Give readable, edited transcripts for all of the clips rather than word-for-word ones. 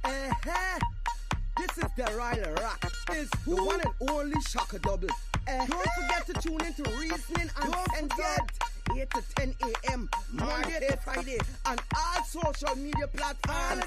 Uh-huh. This is the Ryler Rock. Is the one and only Shaka Double. Don't forget to tune into Reasoning Uncensored 8 to 10 a.m. Monday to Friday on all social media platforms.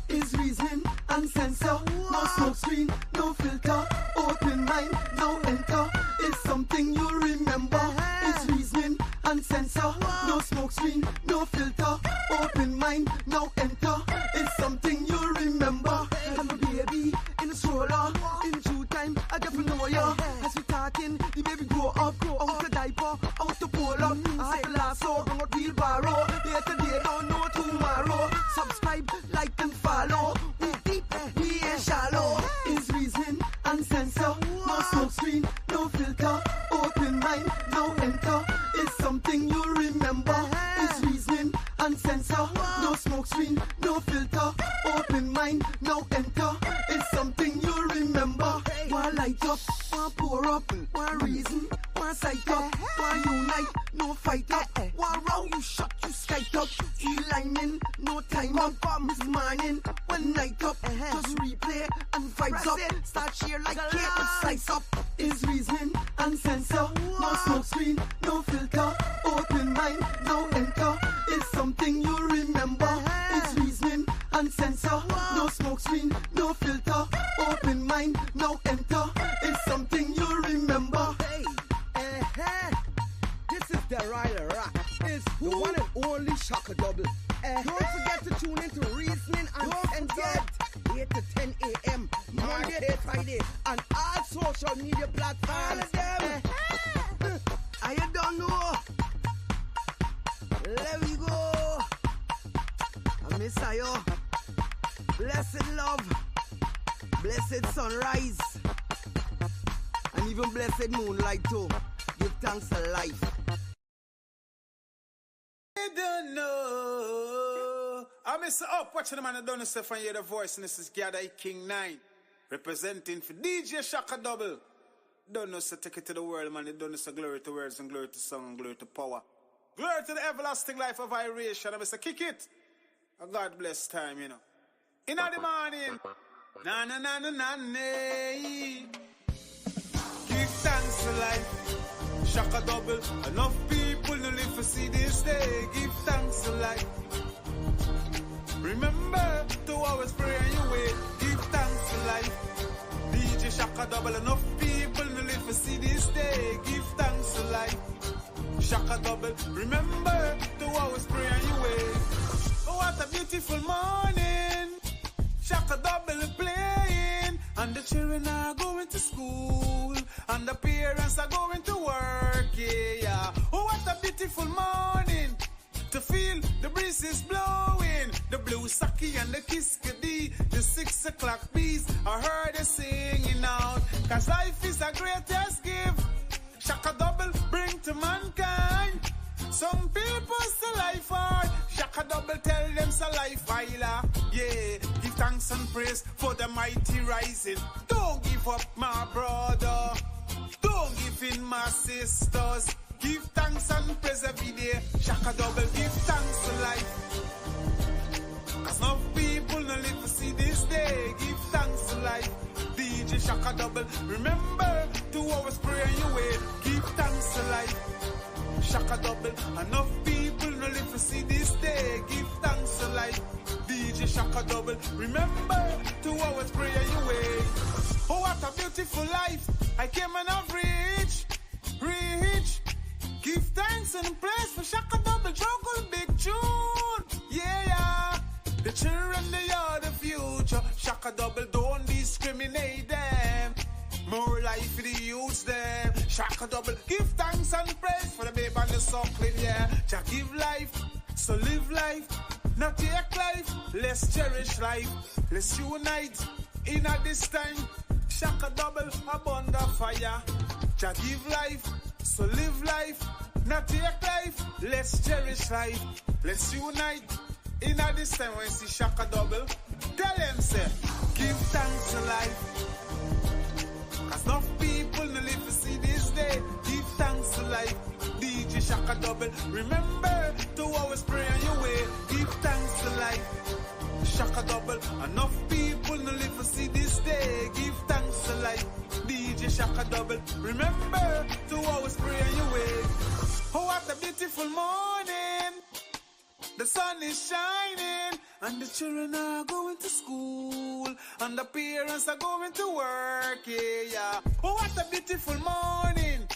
Is Reasoning Uncensored. No smoke screen, no filter. Open mind, no enter. It's something you remember. Is Reasoning Uncensored. No smoke screen, no filter. Open mind, no enter. It's something you remember. I'm a baby in a stroller. In due time, I get to know ya. As we talking, the baby grow up. Out the diaper, out the pull up. I had the last so bring out wheelbarrow. Day today, don't know tomorrow. Subscribe, like and follow. We deep, we ain't shallow. Is Reasoning Uncensored. No smoke screen, no filter. Open mind, no enter. It's something you remember. Is Reasoning Uncensored. No smoke screen, no filter. Open mind, no enter. It's something you remember. One light up, one pour up, one reason, one sight up, one unite, no fight up. One round you shot, you skite up. E-lining, no time up. This morning, one night up. Just replay and vibes up. Start share like cake and slice up. Is Reasoning Uncensored. No smoke screen, no filter. Open mind, no enter. It's something you remember. It's Reasoning Uncensored. No smoke screen, no filter. Open mind, no enter. It's something you remember. This is the Ryler Rock. Is the one and only Shaka Double. Don't forget to tune into Reasoning Uncensored 8 to 10 a.m. Monday to Friday on all social media platforms. I don't know. Let me go. I miss you. Blessed love, blessed sunrise, and even blessed moonlight too. Give thanks to life. I don't know. I miss up watching the man that don't know and hear the voice, and this is Gather King 9 representing for DJ Shaka Double. Don't know, so take it to the world, man. They don't know, so glory to words and glory to song and glory to power. Glory to the everlasting life of iration. I miss kick it. A God bless time, you know. In the morning, na na na na na na. Give thanks for life. Shaka Double. Enough people no live to see this day. Give thanks to life. Remember to always pray on your way. Give thanks to life. DJ Shaka Double. Enough people no live to see this day. Give thanks to life. Shaka Double. Remember to always pray on your way. Oh, what a beautiful morning. Shaka Double playing, and the children are going to school, and the parents are going to work, yeah. Oh, what a beautiful morning, to feel the breeze is blowing, the blue saki and the kiskadi, the 6 o'clock bees, I heard they singing out, cause life is the greatest gift, Shaka Double bring to mankind. Some people say life hard. Shaka Double tell them say life viler. Yeah, give thanks and praise for the mighty rising. Don't give up, my brother. Don't give in, my sisters. Give thanks and praise every day. Shaka Double give thanks to life. Cause no people no live to see this day. Give thanks to life. DJ Shaka Double, remember to always pray on your way. Give thanks to life. Shaka Double, enough people no live to see this day. Give thanks to life. DJ Shaka Double, remember to always pray on your way. Oh, what a beautiful life I came and I've reached. Give thanks and praise for Shaka Double, juggle big tune. Yeah. The children, they are the future. Shaka Double, don't discriminate them. More life for the youths them. Shaka Double, give thanks and praise for the babe and the suckling, yeah. Just give life, so live life. Not take life, let's cherish life. Let's unite in at this time. Shaka Double, upon the fire. Just give life, so live life. Not take life, let's cherish life. Let's unite in at this time when you see Shaka Double. Tell them, say, give thanks to life. Cause enough people no live to see this day. Give thanks to life. DJ Shaka Double, remember to always pray on your way. Give thanks to life. Shaka double. Enough people no live to see this day. Give thanks to life. DJ Shaka double. Remember to always pray on your way. Oh, what a beautiful morning. The sun is shining, and the children are going to school, and the parents are going to work, yeah. Oh, what a beautiful morning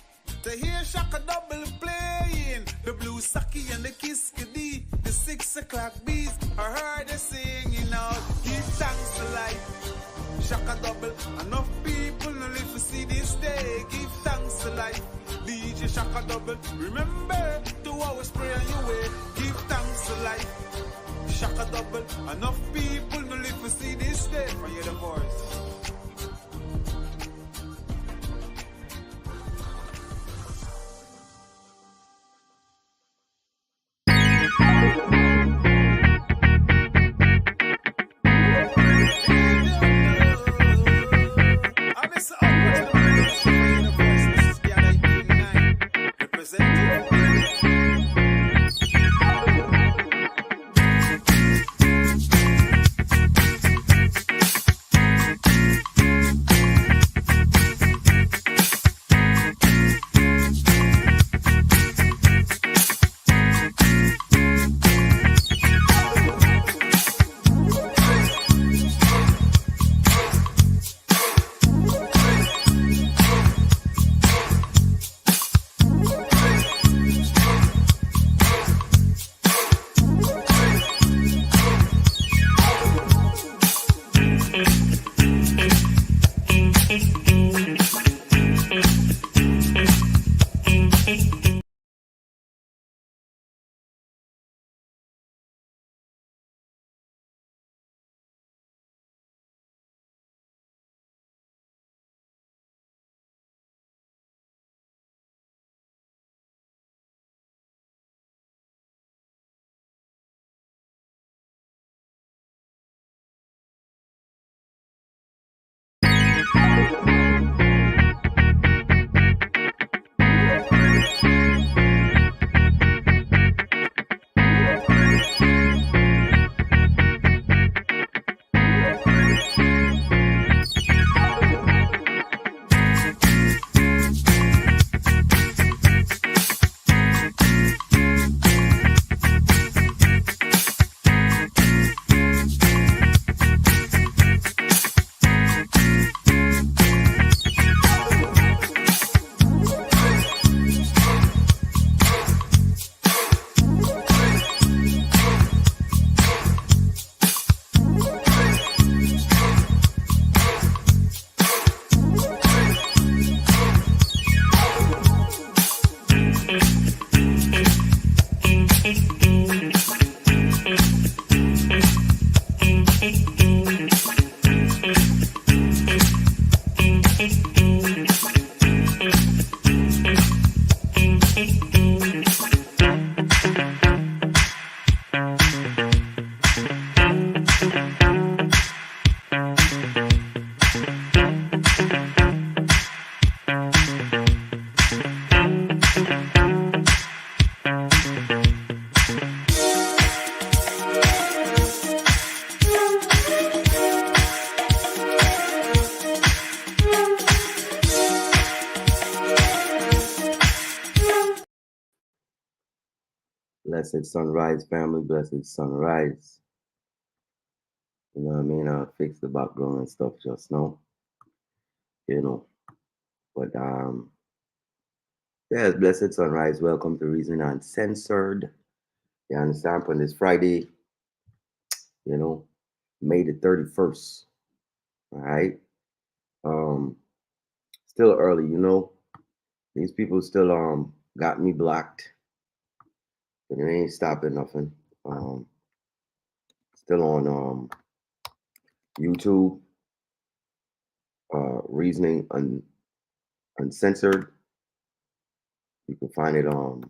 to hear Shaka double playing. The blue saki and the kiskadi, the 6 o'clock beats, I heard they singing out. Give thanks to life, Shaka double. Enough people no live to see this day. Give thanks to life, DJ Shaka double. Remember to always pray on your way. Give thanks to life, Shaka double. Enough people no live to see this day. For you the voice. Blessed sunrise, family. Blessed sunrise. You know what I mean? I fixed the background and stuff just now. You know. But yes, blessed sunrise. Welcome to Reason Uncensored. You understand? On this Friday, you know, May the 31st. All right. Still early, you know. These people still got me blocked. But it ain't stopping nothing. Still on YouTube, Reasoning Uncensored. You can find it on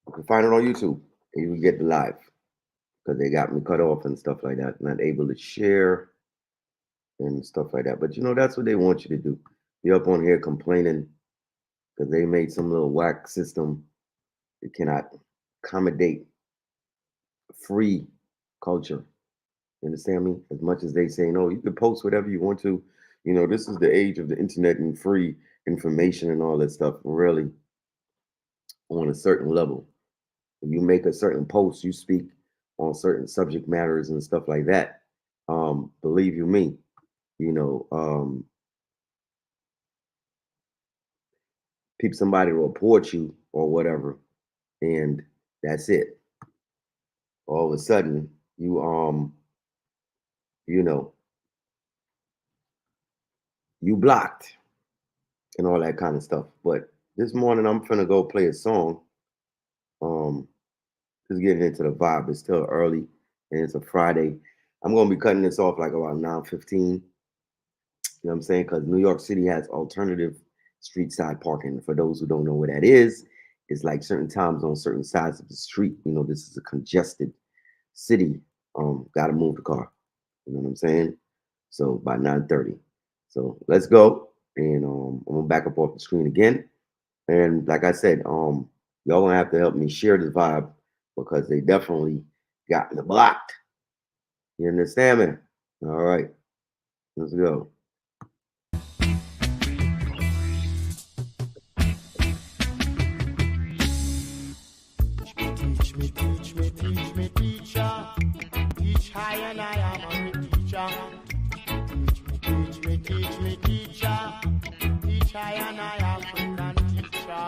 YouTube. And you can get the live because they got me cut off and stuff like that. Not able to share and stuff like that. But you know, that's what they want you to do. You're up on here complaining because they made some little whack system that cannot accommodate free culture. You understand me? As much as they say, no, you can post whatever you want to. This is the age of the internet and free information and all that stuff. Really, on a certain level, when you make a certain post, you speak on certain subject matters and stuff like that. Believe you me, you know, people somebody report you or whatever, and that's it. All of a sudden, you know, you blocked and all that kind of stuff. But this morning I'm finna go play a song. Just getting into the vibe. It's still early and it's a Friday. I'm gonna be cutting this off like around 9:15. You know what I'm saying? Because New York City has alternative street side parking. For those who don't know what that is, it's like certain times on certain sides of the street. This is a congested city. Gotta move the car. You know what I'm saying? So by 9:30. So let's go. And I'm gonna back up off the screen again. And like I said, y'all gonna have to help me share this vibe because they definitely got me blocked. You understand me? All right, let's go. Teach me, teacher. Teach high and I am a teacher. Teach me, teacher. Teach high and I am African teacher.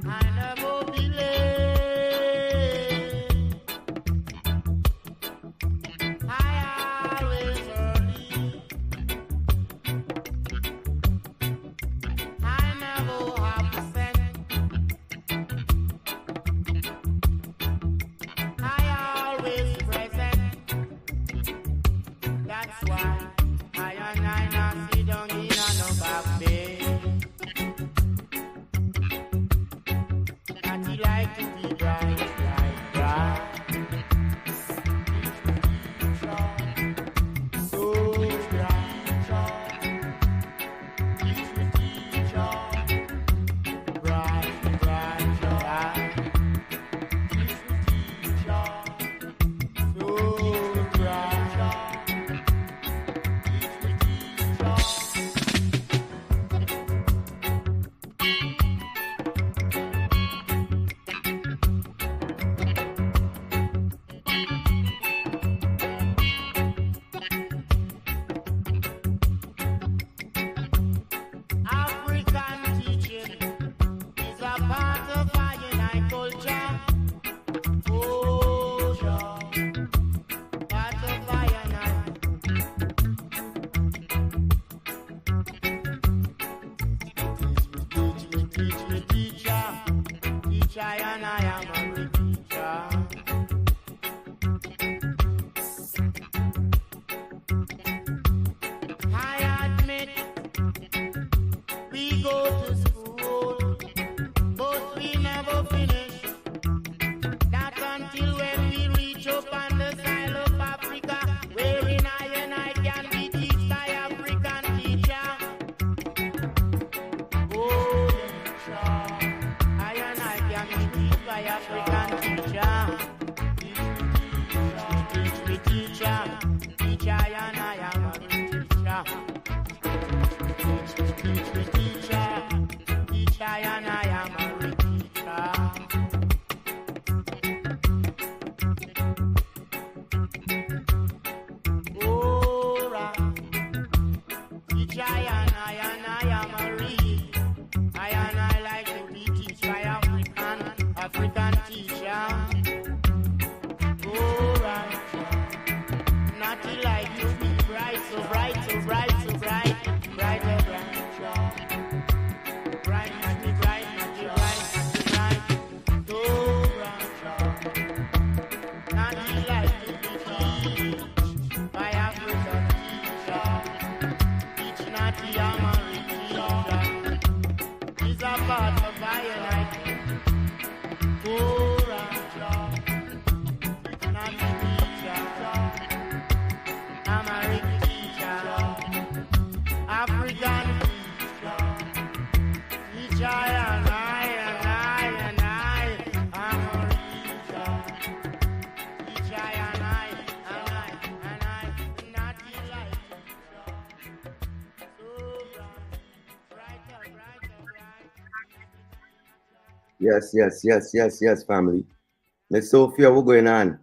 I never be late. I always early. I never have to send. I always present. That's why I and I not sit down in a no back bay. And he like to be bright. So bright. Teach me, teacher. Bright. Teach me, teacher. So bright. Teach me, teacher. African teaching is a part of our united culture. Oh, yeah. Part of our united. Teach me, teacher. Teacher, and I am a teacher. I admit we go to school, but we never finish. Not until when we reach up on the side of Africa, wherein I and I can be taught by African teacher. Oh, teacher, I and I can be taught by African teacher. Teach me, teacher. Teacher, I and I am a teacher. Teach me, teacher. Teacher, and I am a teacher. Oh, right. Teacher, and I am a read. I and I like to be taught by African teacher. Oh, right. Not like you be bright, so bright, so bright, so bright. Bright, oh, bright. Bright, not be bright, not be bright, not be bright. So bright. Not like you be teach by African teacher. Teach not the Amari teacher. He's a part of my life. Oh, right. Not the teacher. Amari teacher. African teacher. Teacher and I Yes, family. Miss Sophia, what going on?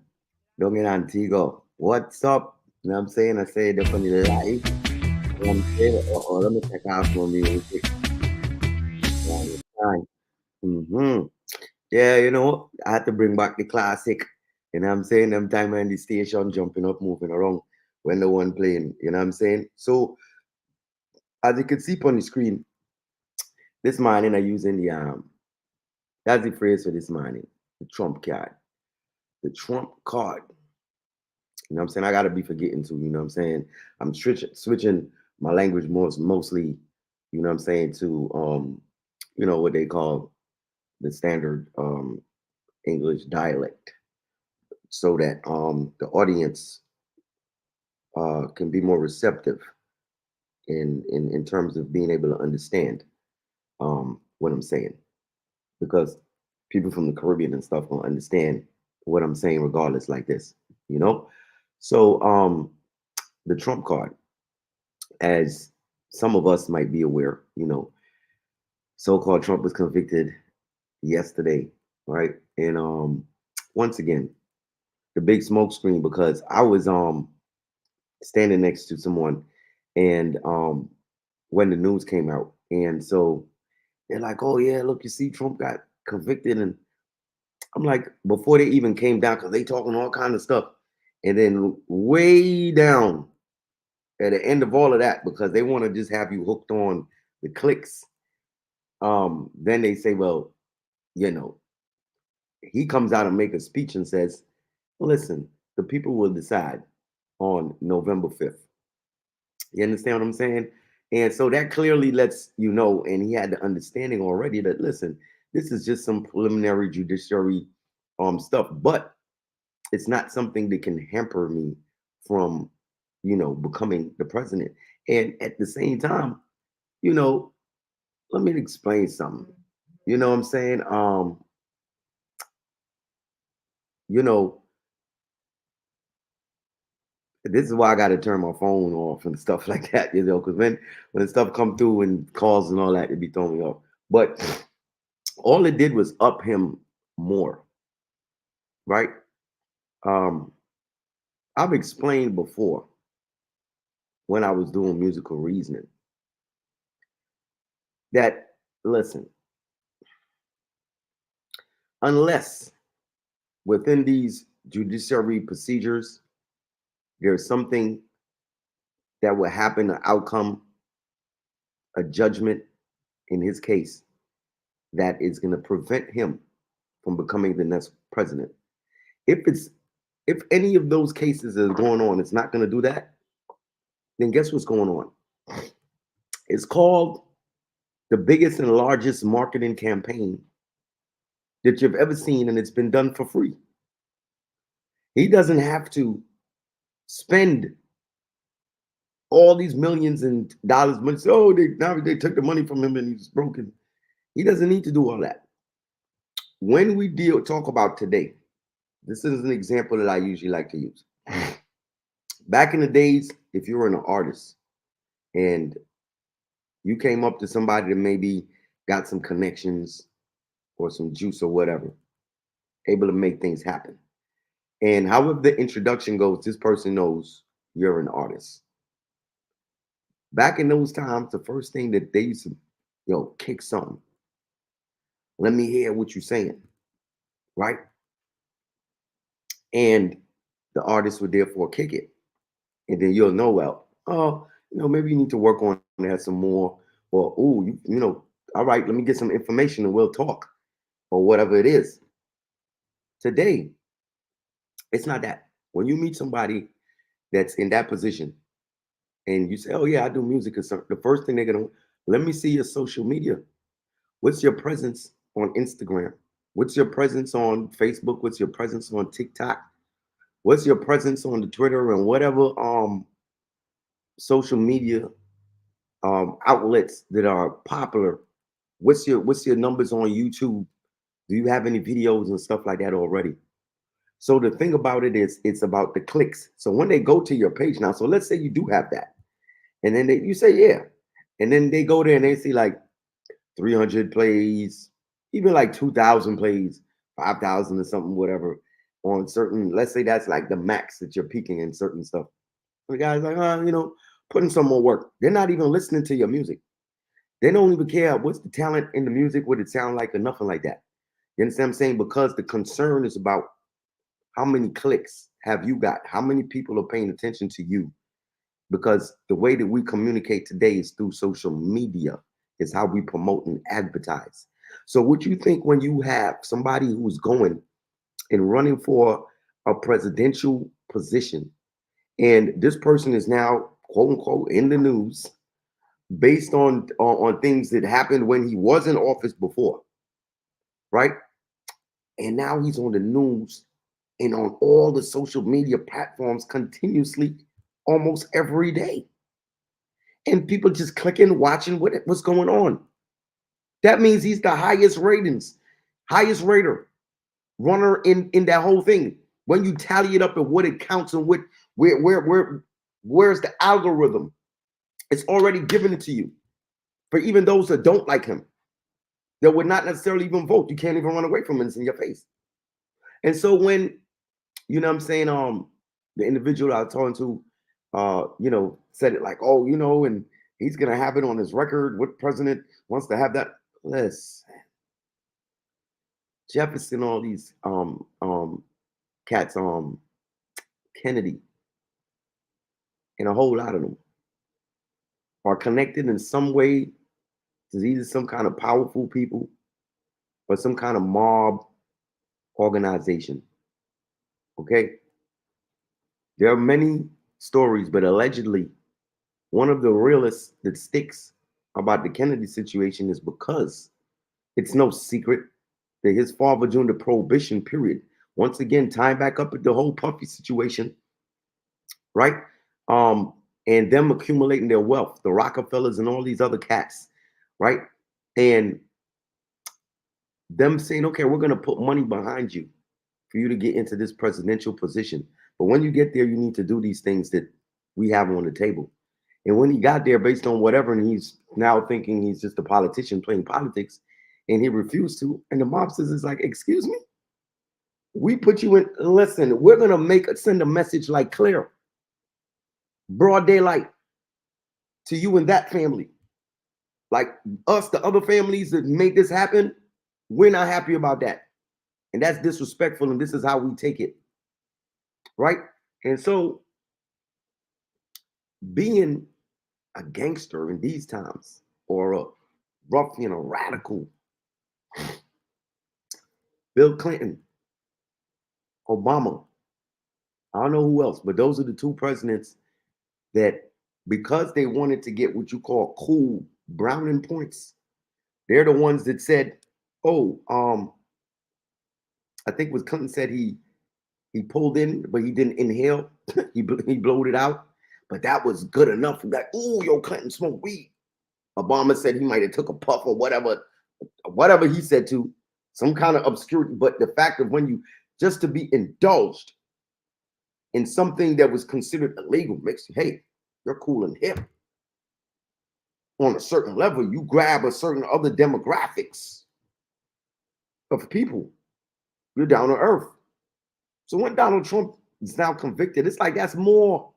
Down in Antigua. What's up? You know what I'm saying? I say it on the live. You know what I'm saying? Let me check out for music. Mm-hmm. Yeah, I had to bring back the classic. You know what I'm saying? Them time in the station jumping up, moving around when the one playing. You know what I'm saying? So as you can see on the screen, this morning I using that's the phrase for this morning, the Trump card. The Trump card. You know what I'm saying? I gotta be forgetting to, you know what I'm saying? I'm switching my language mostly, you know what I'm saying, to what they call the standard English dialect, so that the audience can be more receptive in terms of being able to understand what I'm saying. Because people from the Caribbean and stuff will understand what I'm saying regardless, like this, you know? So the Trump card, as some of us might be aware, so-called Trump was convicted yesterday, right? And once again, the big smoke screen, because I was standing next to someone, and when the news came out, and so they're like, "Oh yeah, look, you see, Trump got convicted," and I'm like, before they even came down, because they talking all kind of stuff, and then way down at the end of all of that, because they want to just have you hooked on the clicks. Then they say, well, you know, he comes out and make a speech and says, listen, the people will decide on November 5th. You understand what I'm saying? And so that clearly lets you know, and he had the understanding already that, listen, this is just some preliminary judiciary stuff, but it's not something that can hamper me from, becoming the president. And at the same time, you know, let me explain something. You know what I'm saying? You know, this is why I got to turn my phone off and stuff like that, because when stuff come through and calls and all that, it be throwing me off. But all it did was up him more, right? Um, I've explained before when I was doing musical reasoning that, listen, unless within these judiciary procedures there's something that will happen, an outcome, a judgment in his case that is going to prevent him from becoming the next president. If any of those cases is going on, it's not going to do that. Then guess what's going on? It's called the biggest and largest marketing campaign that you've ever seen, and it's been done for free. He doesn't have to spend all these millions and dollars. Oh, now they took the money from him and he's broken. He doesn't need to do all that. When we talk about today, this is an example that I usually like to use. Back in the days, if you were an artist and you came up to somebody that maybe got some connections or some juice or whatever, able to make things happen. And however the introduction goes, this person knows you're an artist. Back in those times, the first thing that they used to, kick something. Let me hear what you're saying, right? And the artist would therefore kick it. And then you'll know, well, oh, maybe you need to work on that some more. Or, oh, all right, let me get some information and we'll talk. Or whatever it is. Today, it's not that. When you meet somebody that's in that position and you say, oh, yeah, I do music, the first thing they're going to, let me see your social media. What's your presence on Instagram? What's your presence on Facebook? What's your presence on TikTok? What's your presence on the Twitter and whatever social media outlets that are popular? What's your numbers on YouTube? Do you have any videos and stuff like that already? So the thing about it is, it's about the clicks. So when they go to your page now, so let's say you do have that, and then you say yeah, and then they go there and they see like 300 plays, even like 2,000 plays, 5,000 or something, whatever, on certain, let's say that's like the max that you're peaking in certain stuff. The guy's like, put in some more work. They're not even listening to your music. They don't even care what's the talent in the music, what it sound like, or nothing like that. You understand what I'm saying? Because the concern is about how many clicks have you got? How many people are paying attention to you? Because the way that we communicate today is through social media, is how we promote and advertise. So what you think when you have somebody who's going and running for a presidential position, and this person is now quote unquote in the news based on things that happened when he was in office before, right? And now he's on the news and on all the social media platforms continuously almost every day. And people just clicking, watching what's going on. That means he's the highest ratings, highest rater runner in that whole thing. When you tally it up and what it counts and where's the algorithm, it's already given it to you. For even those that don't like him, that would not necessarily even vote, you can't even run away from it. It's in your face. And so when, you know what I'm saying, the individual I was talking to, said it like, oh, and he's gonna have it on his record. What president wants to have that? Listen, Jefferson, all these cats, Kennedy, and a whole lot of them are connected in some way to either some kind of powerful people or some kind of mob organization. Okay. There are many stories, but allegedly, one of the realest that sticks about the Kennedy situation is because it's no secret that his father during the Prohibition period, once again, tying back up with the whole Puffy situation, right? And them accumulating their wealth, the Rockefellers and all these other cats, right? And them saying, okay, we're going to put money behind you for you to get into this presidential position. But when you get there, you need to do these things that we have on the table. And when he got there, based on whatever, and he's now thinking he's just a politician playing politics, and he refused to. And the mobsters is like, excuse me? We put you in, listen, we're going to send a message like clear, broad daylight to you and that family. Like us, the other families that made this happen, we're not happy about that. And that's disrespectful, and this is how we take it. Right? And so being a gangster in these times, or a ruffian, a radical, Bill Clinton, Obama, I don't know who else, but those are the two presidents that, because they wanted to get what you call cool Browning points, they're the ones that said, oh, I think was Clinton said he pulled in, but he didn't inhale. he blowed it out. But that was good enough. Like, oh, yo, Clinton smoked weed. Obama said he might have took a puff or whatever he said to, some kind of obscurity. But the fact of when you, just to be indulged in something that was considered illegal makes you, hey, you're cool and hip. On a certain level, you grab a certain other demographics of people. You're down to earth. So when Donald Trump is now convicted, it's like that's more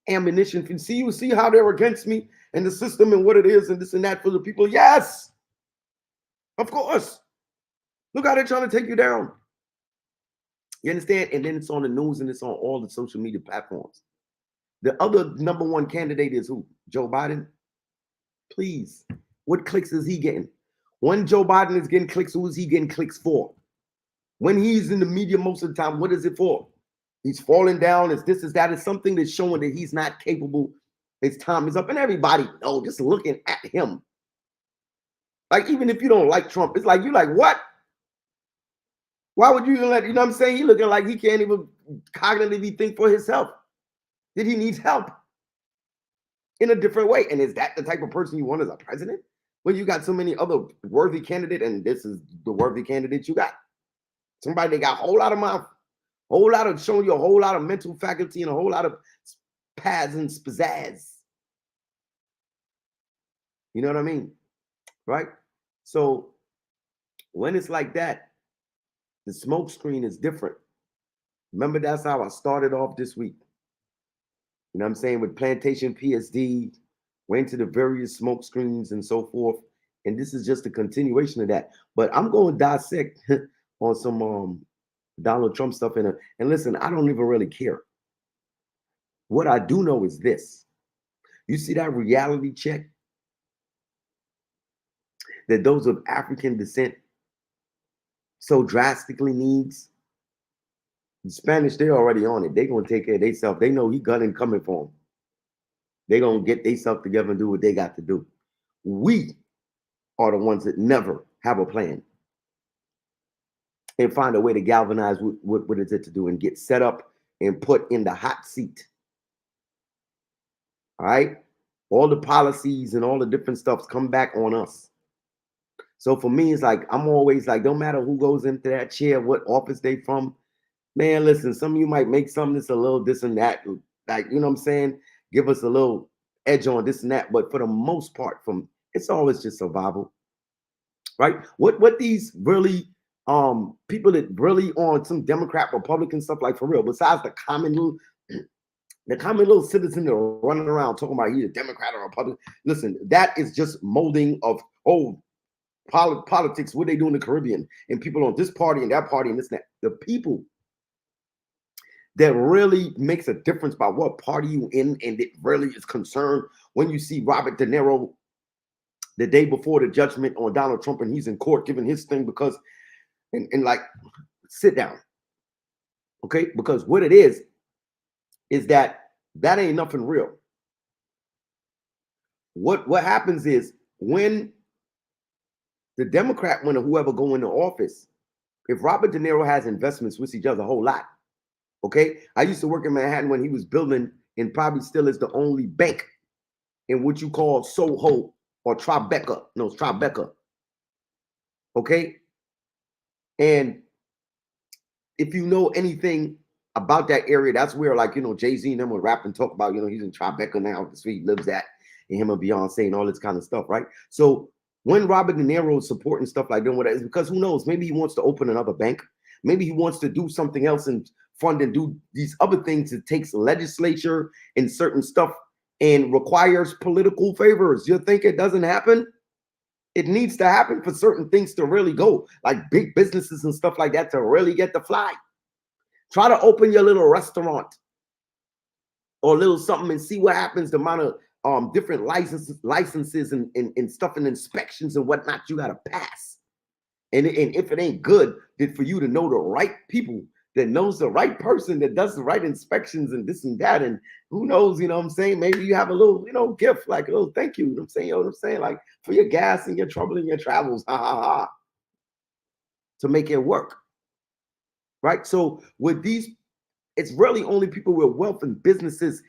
ammunition. You see how they're against me and the system and what it is and this and that for the people. Yes, of course. Look how they're trying to take you down. You understand? And then it's on the news and it's on all the social media platforms. The other number one candidate is who? Joe Biden. Please, what clicks is he getting? When Joe Biden is getting clicks, who is he getting clicks for? When he's in the media most of the time, what is it for? He's falling down. It's this, is that. It's something that's showing that he's not capable. His time is up. And everybody knows, just looking at him. Like, even if you don't like Trump, it's like, you're like, what? Why would you even let, you know what I'm saying? He looking like he can't even cognitively think for himself. That he needs help in a different way. And is that the type of person you want as a president? When you got so many other worthy candidates, and this is the worthy candidate you got. Somebody that got a whole lot of mouth, whole lot of showing you a whole lot of mental faculty and a whole lot of spaz and pizzazz. You know what I mean? Right? So when it's like that, the smoke screen is different. Remember, that's how I started off this week. You know what I'm saying? With Plantation PSD, went to the various smoke screens and so forth. And this is just a continuation of that. But I'm going to dissect on some Donald Trump stuff. And listen, I don't even really care. What I do know is this. You see that reality check that those of African descent so drastically needs? The Spanish, they're already on it. They're going to take care of themselves. They know he gunning coming for them. They're going to get themselves together and do what they got to do. We are the ones that never have a plan and find a way to galvanize what is it to do and get set up and put in the hot seat. All right? All the policies and all the different stuffs come back on us. So for me, it's like, I'm always like, don't matter who goes into that chair, what office they from. Man, listen, some of you might make something that's a little this and that. Like, you know what I'm saying? Give us a little edge on this and that. But for the most part, it's always just survival. Right? What these really people that really on some Democrat, Republican stuff, like for real, besides the common little citizen that are running around talking about he's a Democrat or Republican. Listen, that is just molding of politics, what they do in the Caribbean, and people on this party and that party and this and that. The people that really makes a difference by what party you in, and it really is concerned when you see Robert De Niro the day before the judgment on Donald Trump and he's in court giving his thing because, and like, sit down, okay? Because what it is that ain't nothing real. What happens is when the Democrat, when whoever go into office, if Robert De Niro has investments, which he does a whole lot, okay? I used to work in Manhattan when he was building, and probably still is the only bank in what you call Soho or Tribeca. No, it's Tribeca. Okay? And if you know anything about that area, that's where, like, you know, Jay-Z and them would rap and talk about, you know, he's in Tribeca now, the street he lives at, and him and Beyonce and all this kind of stuff, right? So when Robert De Niro is supporting stuff like that, it's because who knows, maybe he wants to open another bank. Maybe he wants to do something else and fund and do these other things. It takes legislature and certain stuff and requires political favors. You think it doesn't happen? It needs to happen for certain things to really go, like big businesses and stuff like that to really get the fly. Try to open your little restaurant or a little something and see what happens. The amount of different licenses and stuff and inspections and whatnot you got to pass. And if it ain't good, then for you to know the right people that knows the right person that does the right inspections and this and that, and who knows, you know what I'm saying? Maybe you have a little, you know, gift, like a little thank you, you know what I'm saying? You know what I'm saying? Like for your gas and your trouble and your travels, to make it work. Right? So with these, it's really only people with wealth and businesses,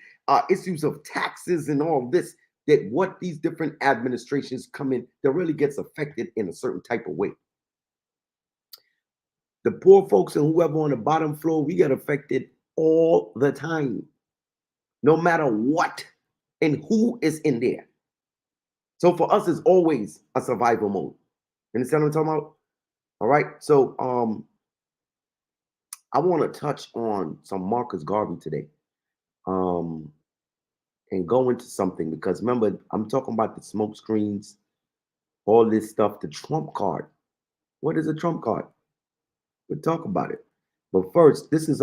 issues of taxes and all this, that what these different administrations come in, that really gets affected in a certain type of way. The poor folks and whoever on the bottom floor, we get affected all the time, no matter what and who is in there. So for us, it's always a survival mode. You understand what I'm talking about? All right. So I want to touch on some Marcus Garvey today. And go into something, because remember, I'm talking about the smoke screens, all this stuff, the Trump card. What is a Trump card? We'll talk about it. But first, this is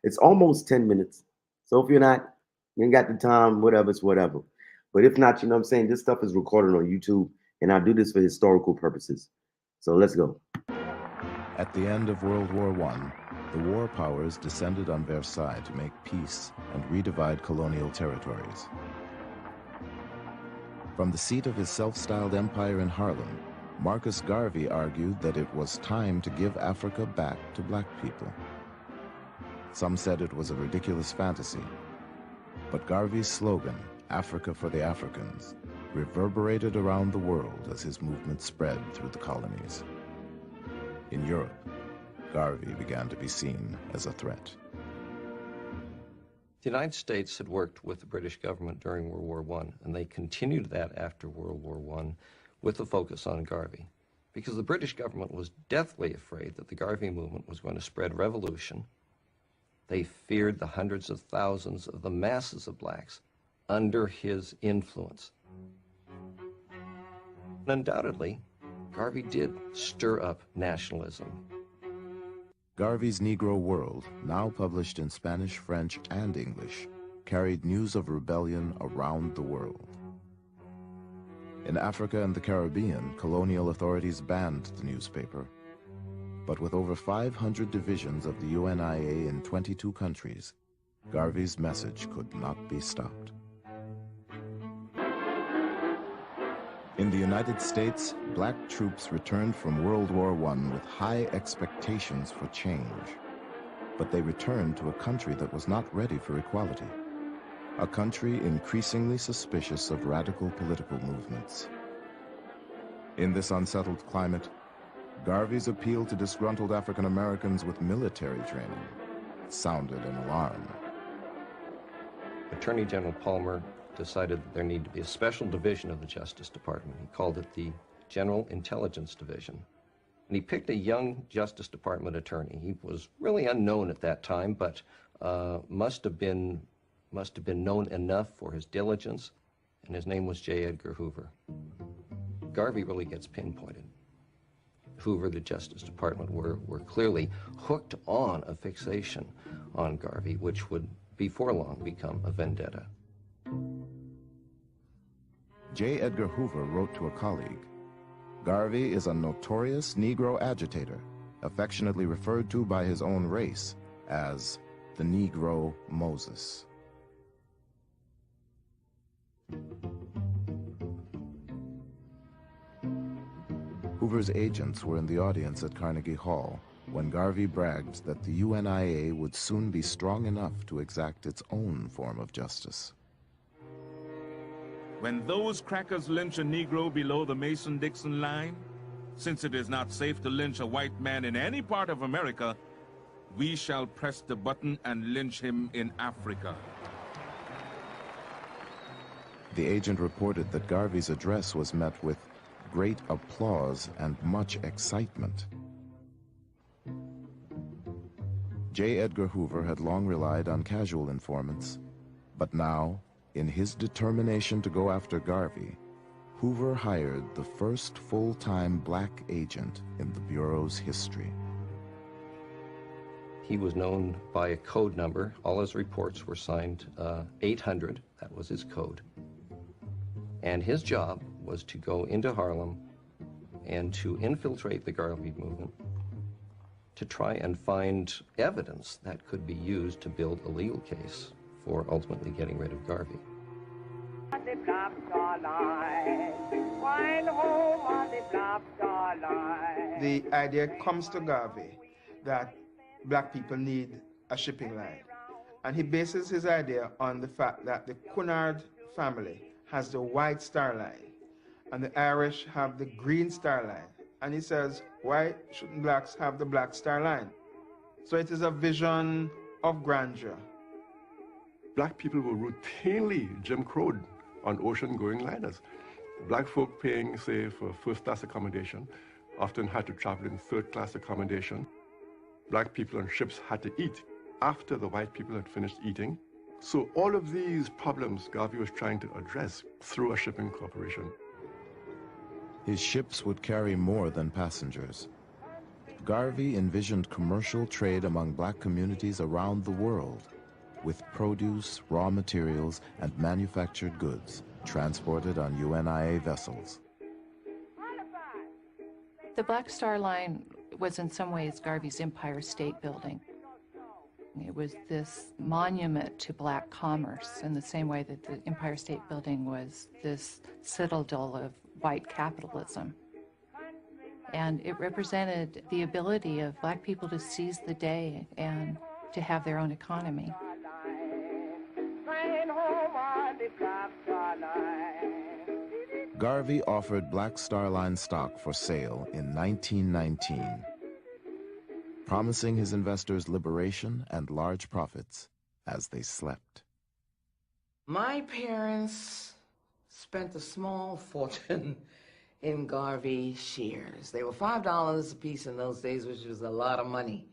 it's almost 10 minutes. So if you ain't got the time, whatever, it's whatever. But if not, you know what I'm saying, this stuff is recorded on YouTube, and I do this for historical purposes. So let's go. At the end of World War I, the war powers descended on Versailles to make peace and redivide colonial territories. From the seat of his self-styled empire in Harlem, Marcus Garvey argued that it was time to give Africa back to black people. Some said it was a ridiculous fantasy, but Garvey's slogan, Africa for the Africans, reverberated around the world as his movement spread through the colonies. In Europe, Garvey began to be seen as a threat. The United States had worked with the British government during World War I, and they continued that after World War I with a focus on Garvey. because the British government was deathly afraid that the Garvey movement was going to spread revolution. They feared the hundreds of thousands of the masses of blacks under his influence. Undoubtedly, Garvey did stir up nationalism. Garvey's Negro World, now published in Spanish, French, and English, carried news of rebellion around the world. In Africa and the Caribbean, colonial authorities banned the newspaper. But with over 500 divisions of the UNIA in 22 countries, Garvey's message could not be stopped. In the United States, black troops returned from World War I with high expectations for change. But they returned to a country that was not ready for equality, a country increasingly suspicious of radical political movements. In this unsettled climate, Garvey's appeal to disgruntled African Americans with military training sounded an alarm. Attorney General Palmer decided that there needed to be a special division of the Justice Department. He called it the General Intelligence Division. And he picked a young Justice Department attorney. He was really unknown at that time, but must have been known enough for his diligence, and his name was J. Edgar Hoover. Garvey really gets pinpointed. Hoover, the Justice Department, were clearly hooked on a fixation on Garvey, which would before long become a vendetta. J. Edgar Hoover wrote to a colleague, "Garvey is a notorious Negro agitator, affectionately referred to by his own race as the Negro Moses." Hoover's agents were in the audience at Carnegie Hall when Garvey bragged that the UNIA would soon be strong enough to exact its own form of justice. When those crackers lynch a Negro below the Mason-Dixon line, since it is not safe to lynch a white man in any part of America, we shall press the button and lynch him in Africa. The agent reported that Garvey's address was met with great applause and much excitement. J. Edgar Hoover had long relied on casual informants, but now, in his determination to go after Garvey, Hoover hired the first full-time black agent in the Bureau's history. He was known by a code number. All his reports were signed 800. That was his code. And his job was to go into Harlem and to infiltrate the Garvey movement, to try and find evidence that could be used to build a legal case for ultimately getting rid of Garvey. The idea comes to Garvey that black people need a shipping line. And he bases his idea on the fact that the Cunard family has the White Star Line and the Irish have the Green Star Line. And he says, why shouldn't blacks have the Black Star Line? So it is a vision of grandeur. Black people were routinely Jim Crowed on ocean-going liners. Black folk paying, say, for first-class accommodation often had to travel in third-class accommodation. Black people on ships had to eat after the white people had finished eating. So all of these problems Garvey was trying to address through a shipping corporation. His ships would carry more than passengers. Garvey envisioned commercial trade among black communities around the world, with produce, raw materials, and manufactured goods transported on UNIA vessels. The Black Star Line was in some ways Garvey's Empire State Building. It was this monument to black commerce in the same way that the Empire State Building was this citadel of white capitalism. And it represented the ability of black people to seize the day and to have their own economy. Garvey offered Black Star Line stock for sale in 1919, promising his investors liberation and large profits as they slept. My parents spent a small fortune in Garvey shares. They were $5 a piece in those days, which was a lot of money.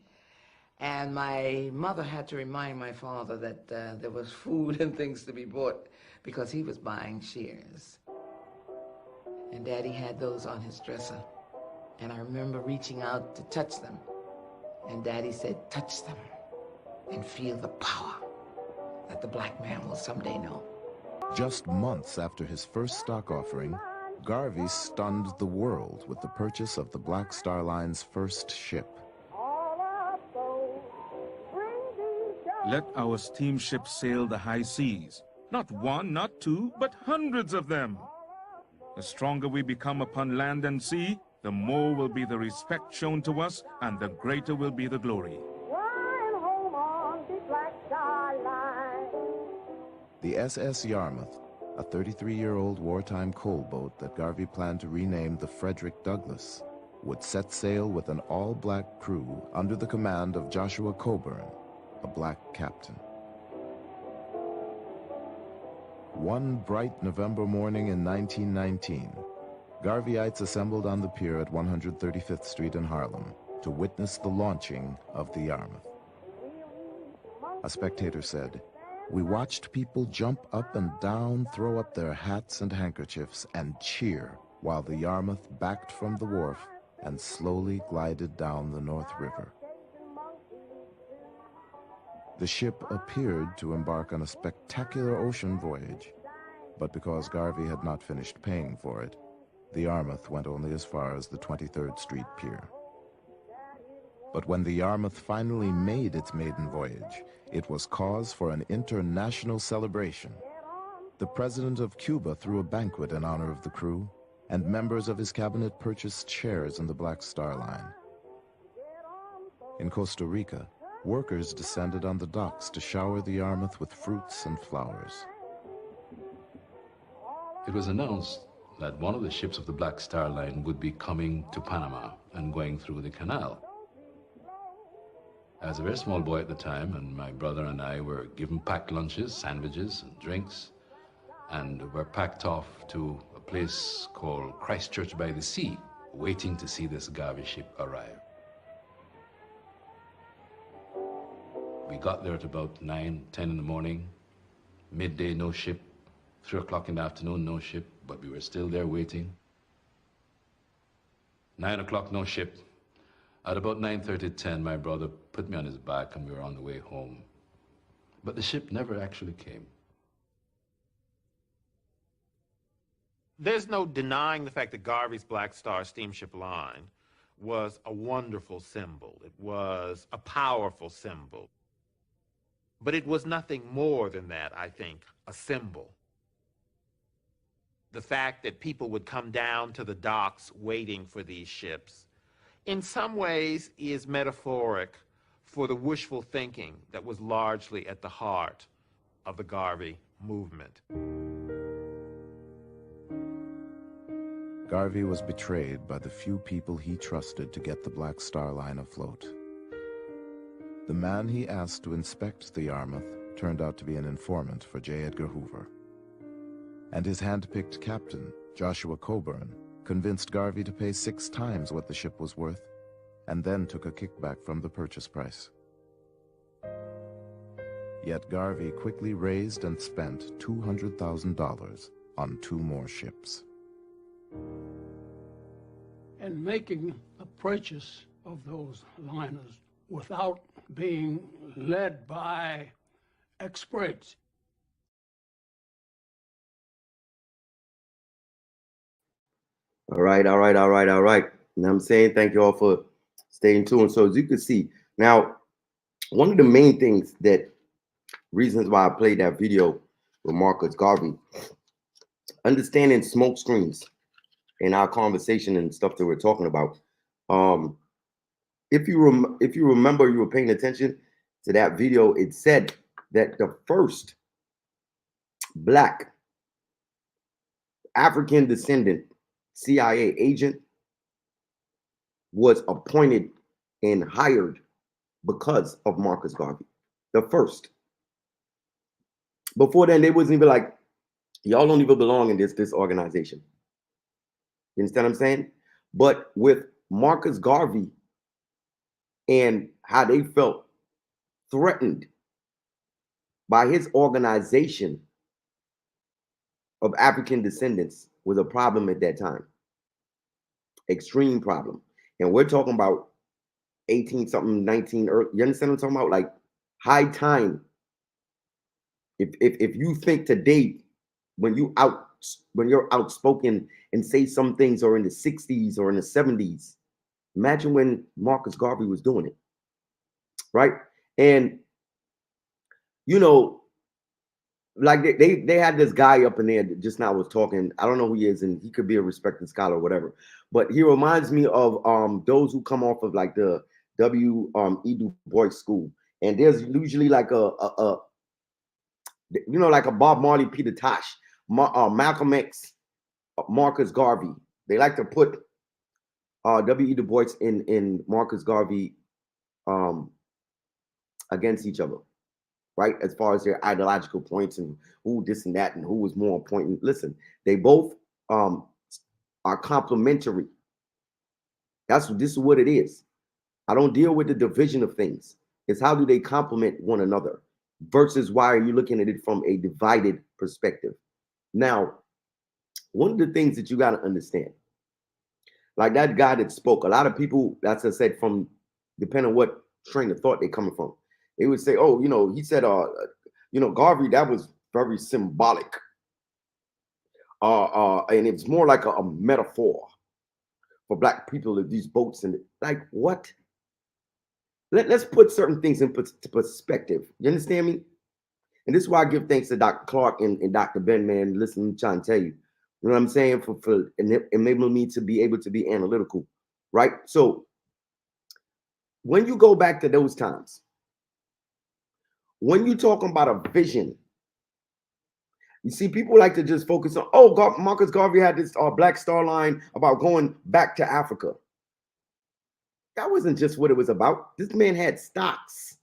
And my mother had to remind my father that there was food and things to be bought because he was buying shares. And Daddy had those on his dresser. And I remember reaching out to touch them. And Daddy said, touch them and feel the power that the black man will someday know. Just months after his first stock offering, Garvey stunned the world with the purchase of the Black Star Line's first ship. Let our steamships sail the high seas. Not one, not two, but hundreds of them. The stronger we become upon land and sea, the more will be the respect shown to us, and the greater will be the glory. The SS Yarmouth, a 33-year-old wartime coal boat that Garvey planned to rename the Frederick Douglass, would set sail with an all-black crew under the command of Joshua Coburn, a black captain. One bright November morning in 1919, Garveyites assembled on the pier at 135th Street in Harlem to witness the launching of the Yarmouth. A spectator said, "We watched people jump up and down, throw up their hats and handkerchiefs, and cheer while the Yarmouth backed from the wharf and slowly glided down the North River." The ship appeared to embark on a spectacular ocean voyage, but because Garvey had not finished paying for it, the Yarmouth went only as far as the 23rd Street Pier. But when the Yarmouth finally made its maiden voyage, it was cause for an international celebration. The president of Cuba threw a banquet in honor of the crew, and members of his cabinet purchased shares in the Black Star Line. In Costa Rica, workers descended on the docks to shower the Yarmouth with fruits and flowers. It was announced that one of the ships of the Black Star Line would be coming to Panama and going through the canal. I was a very small boy at the time, and my brother and I were given packed lunches, sandwiches, and drinks, and were packed off to a place called Christchurch by the Sea, waiting to see this Garvey ship arrive. We got there at about 9, 10 in the morning. Midday, no ship. 3 o'clock in the afternoon, no ship, but we were still there waiting. 9 o'clock, no ship. At about 9:30, 10, my brother put me on his back and we were on the way home. But the ship never actually came. There's no denying the fact that Garvey's Black Star Steamship Line was a wonderful symbol. It was a powerful symbol. But it was nothing more than that, I think, a symbol. The fact that people would come down to the docks waiting for these ships, in some ways is metaphoric for the wishful thinking that was largely at the heart of the Garvey movement. Garvey was betrayed by the few people he trusted to get the Black Star Line afloat. The man he asked to inspect the Yarmouth turned out to be an informant for J. Edgar Hoover. And his hand-picked captain, Joshua Coburn, convinced Garvey to pay 6 times what the ship was worth, and then took a kickback from the purchase price. Yet Garvey quickly raised and spent $200,000 on 2 more ships. And making a purchase of those liners without being led by experts. All right. And I'm saying thank you all for staying tuned. So as you can see, now, one of the main things reasons why I played that video with Marcus Garvey, understanding smoke screens in our conversation and stuff that we're talking about. If you remember, you were paying attention to that video, it said that the first black African descendant CIA agent was appointed and hired because of Marcus Garvey. The first. Before then, they wasn't even like, y'all don't even belong in this organization. You understand what I'm saying? But with Marcus Garvey and how they felt threatened by his organization of African descendants was a problem at that time. Extreme problem. And we're talking about 18 something, 19, you understand what I'm talking about? Like high time. If you think today, when you're outspoken and say some things are in the 60s or in the 70s, imagine when Marcus Garvey was doing it. Right? And you know, like they had this guy up in there that just now was talking. I don't know who he is, and he could be a respected scholar or whatever. But he reminds me of those who come off of like the E. Du Bois school. And there's usually like a like a Bob Marley, Peter Tosh, Malcolm X, Marcus Garvey. They like to put W.E. Du Bois in Marcus Garvey against each other, right? As far as their ideological points and who this and that and who was more important. Listen, they both are complementary. This is what it is. I don't deal with the division of things. It's how do they complement one another versus why are you looking at it from a divided perspective? Now, one of the things that you got to understand, like that guy that spoke, a lot of people, that's I said, from depending on what train of thought they're coming from, they would say, oh, he said, Garvey, that was very symbolic. And it's more like a metaphor for black people of these boats and like what? Let's put certain things in perspective. You understand me? And this is why I give thanks to Dr. Clark and Dr. Ben, man. Listen, I'm trying to tell you. You know what I'm saying? For enabling me to be able to be analytical, right? So when you go back to those times, when you're talking about a vision, you see, people like to just focus on, Marcus Garvey had this Black Star Line about going back to Africa. That wasn't just what it was about. This man had stocks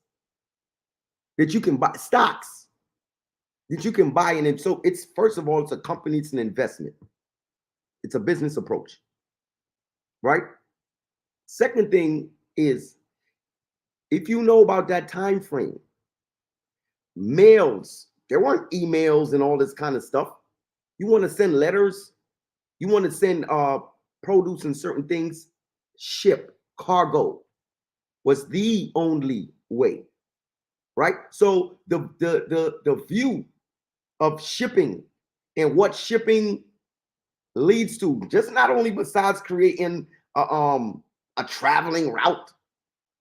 that you can buy, stocks that you can buy. And so it's, first of all, it's a company, it's an investment. It's a business approach, right? Second thing is, if you know about that time frame, mails, there weren't emails and all this kind of stuff. You want to send letters, you want to send produce and certain things, ship, cargo was the only way, right? So the view of shipping and what shipping leads to, just not only besides creating a traveling route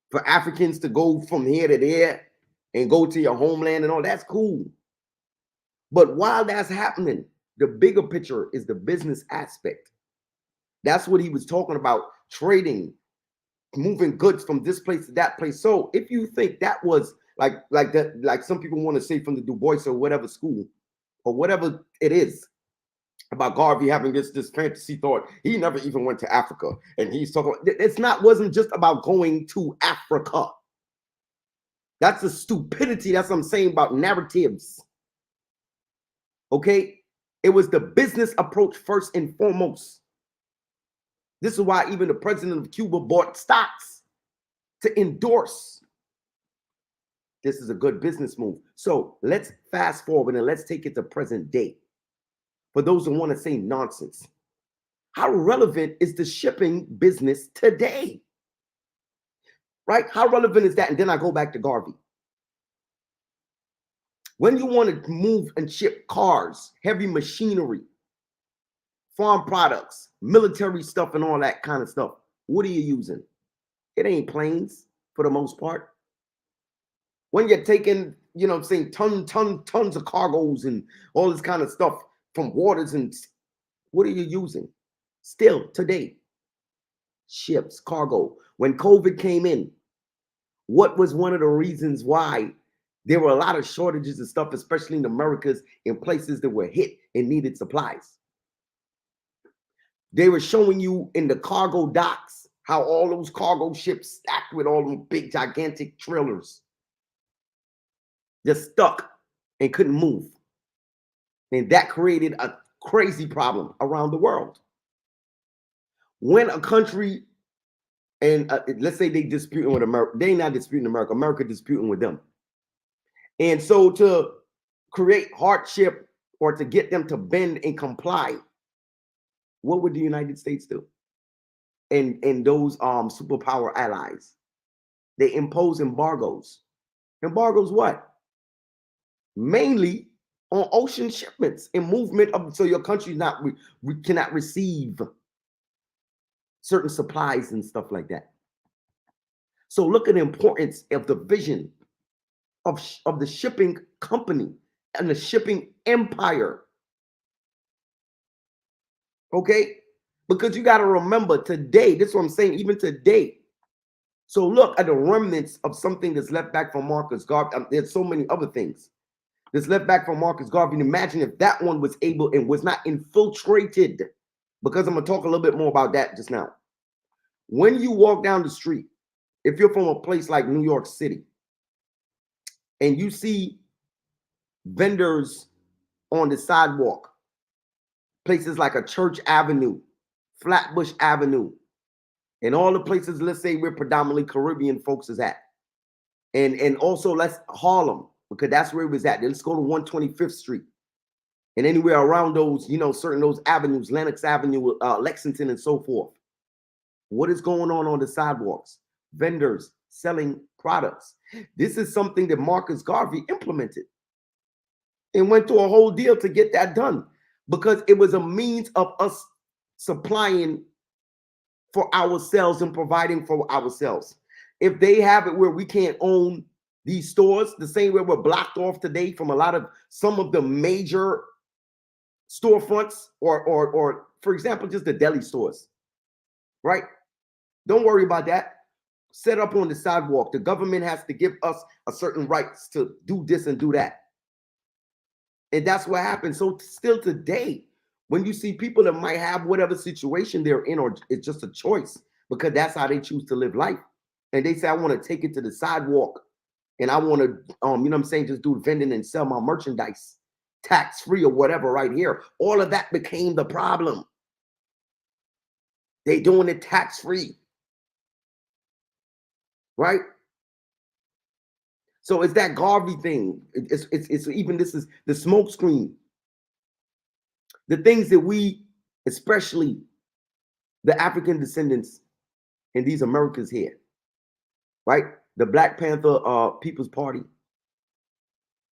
for Africans to go from here to there and go to your homeland and all, that's cool. But while that's happening, the bigger picture is the business aspect. That's what he was talking about, trading, moving goods from this place to that place. So if you think that was like that, like some people want to say from the Du Bois or whatever school or whatever it is about Garvey having this fantasy thought, he never even went to Africa, and he's talking. Wasn't just about going to Africa. That's the stupidity. That's what I'm saying about narratives. Okay, it was the business approach first and foremost. This is why even the president of Cuba bought stocks to endorse. This is a good business move. So let's fast forward and let's take it to present day. For those who want to say nonsense, how relevant is the shipping business today? Right? How relevant is that? And then I go back to Garvey. When you want to move and ship cars, heavy machinery, farm products, military stuff, and all that kind of stuff, what are you using? It ain't planes for the most part. When you're taking, saying tons of cargoes and all this kind of stuff from waters, and what are you using? Still today, ships, cargo. When COVID came in, what was one of the reasons why there were a lot of shortages of stuff, especially in the Americas, in places that were hit and needed supplies? They were showing you in the cargo docks how all those cargo ships stacked with all them big, gigantic trailers just stuck and couldn't move. And that created a crazy problem around the world. when a country, and let's say they disputing with America, they not disputing America, America disputing with them. And so to create hardship or to get them to bend and comply, what would the United States do? And those superpower allies, they impose embargoes. Embargoes what? Mainly on ocean shipments and movement of, so your country we cannot receive certain supplies and stuff like that. So look at the importance of the vision of the shipping company and the shipping empire. Okay? Because you got to remember today, this is what I'm saying, even today. So look at the remnants of something that's left back from Marcus Garvey. There's so many other things that's left back from Marcus Garvey. And imagine if that one was able and was not infiltrated, because I'm going to talk a little bit more about that just now. When you walk down the street, if you're from a place like New York City, and you see vendors on the sidewalk, places like a Church Avenue, Flatbush Avenue, and all the places, let's say we're predominantly Caribbean folks is at. And also let's Harlem, because that's where it was at. Let's go to 125th Street. And anywhere around those, you know, certain those avenues, Lenox Avenue, Lexington, and so forth. What is going on the sidewalks? Vendors selling products. This is something that Marcus Garvey implemented and went through a whole deal to get that done, because it was a means of us supplying for ourselves and providing for ourselves. If they have it where we can't own these stores, the same way we're blocked off today from some of the major storefronts, or for example, just the deli stores, right? Don't worry about that. Set up on the sidewalk. The government has to give us a certain rights to do this and do that. And that's what happens. So still today, when you see people that might have whatever situation they're in, or it's just a choice, because that's how they choose to live life. And they say, I want to take it to the sidewalk and I want to, you know what I'm saying, just do vending and sell my merchandise tax-free or whatever right here. All of that became the problem. They doing it tax-free. Right? So it's that Garvey thing. It's even, this is the smoke screen. The things that we, especially the African descendants in these Americas here, right? The Black Panther People's Party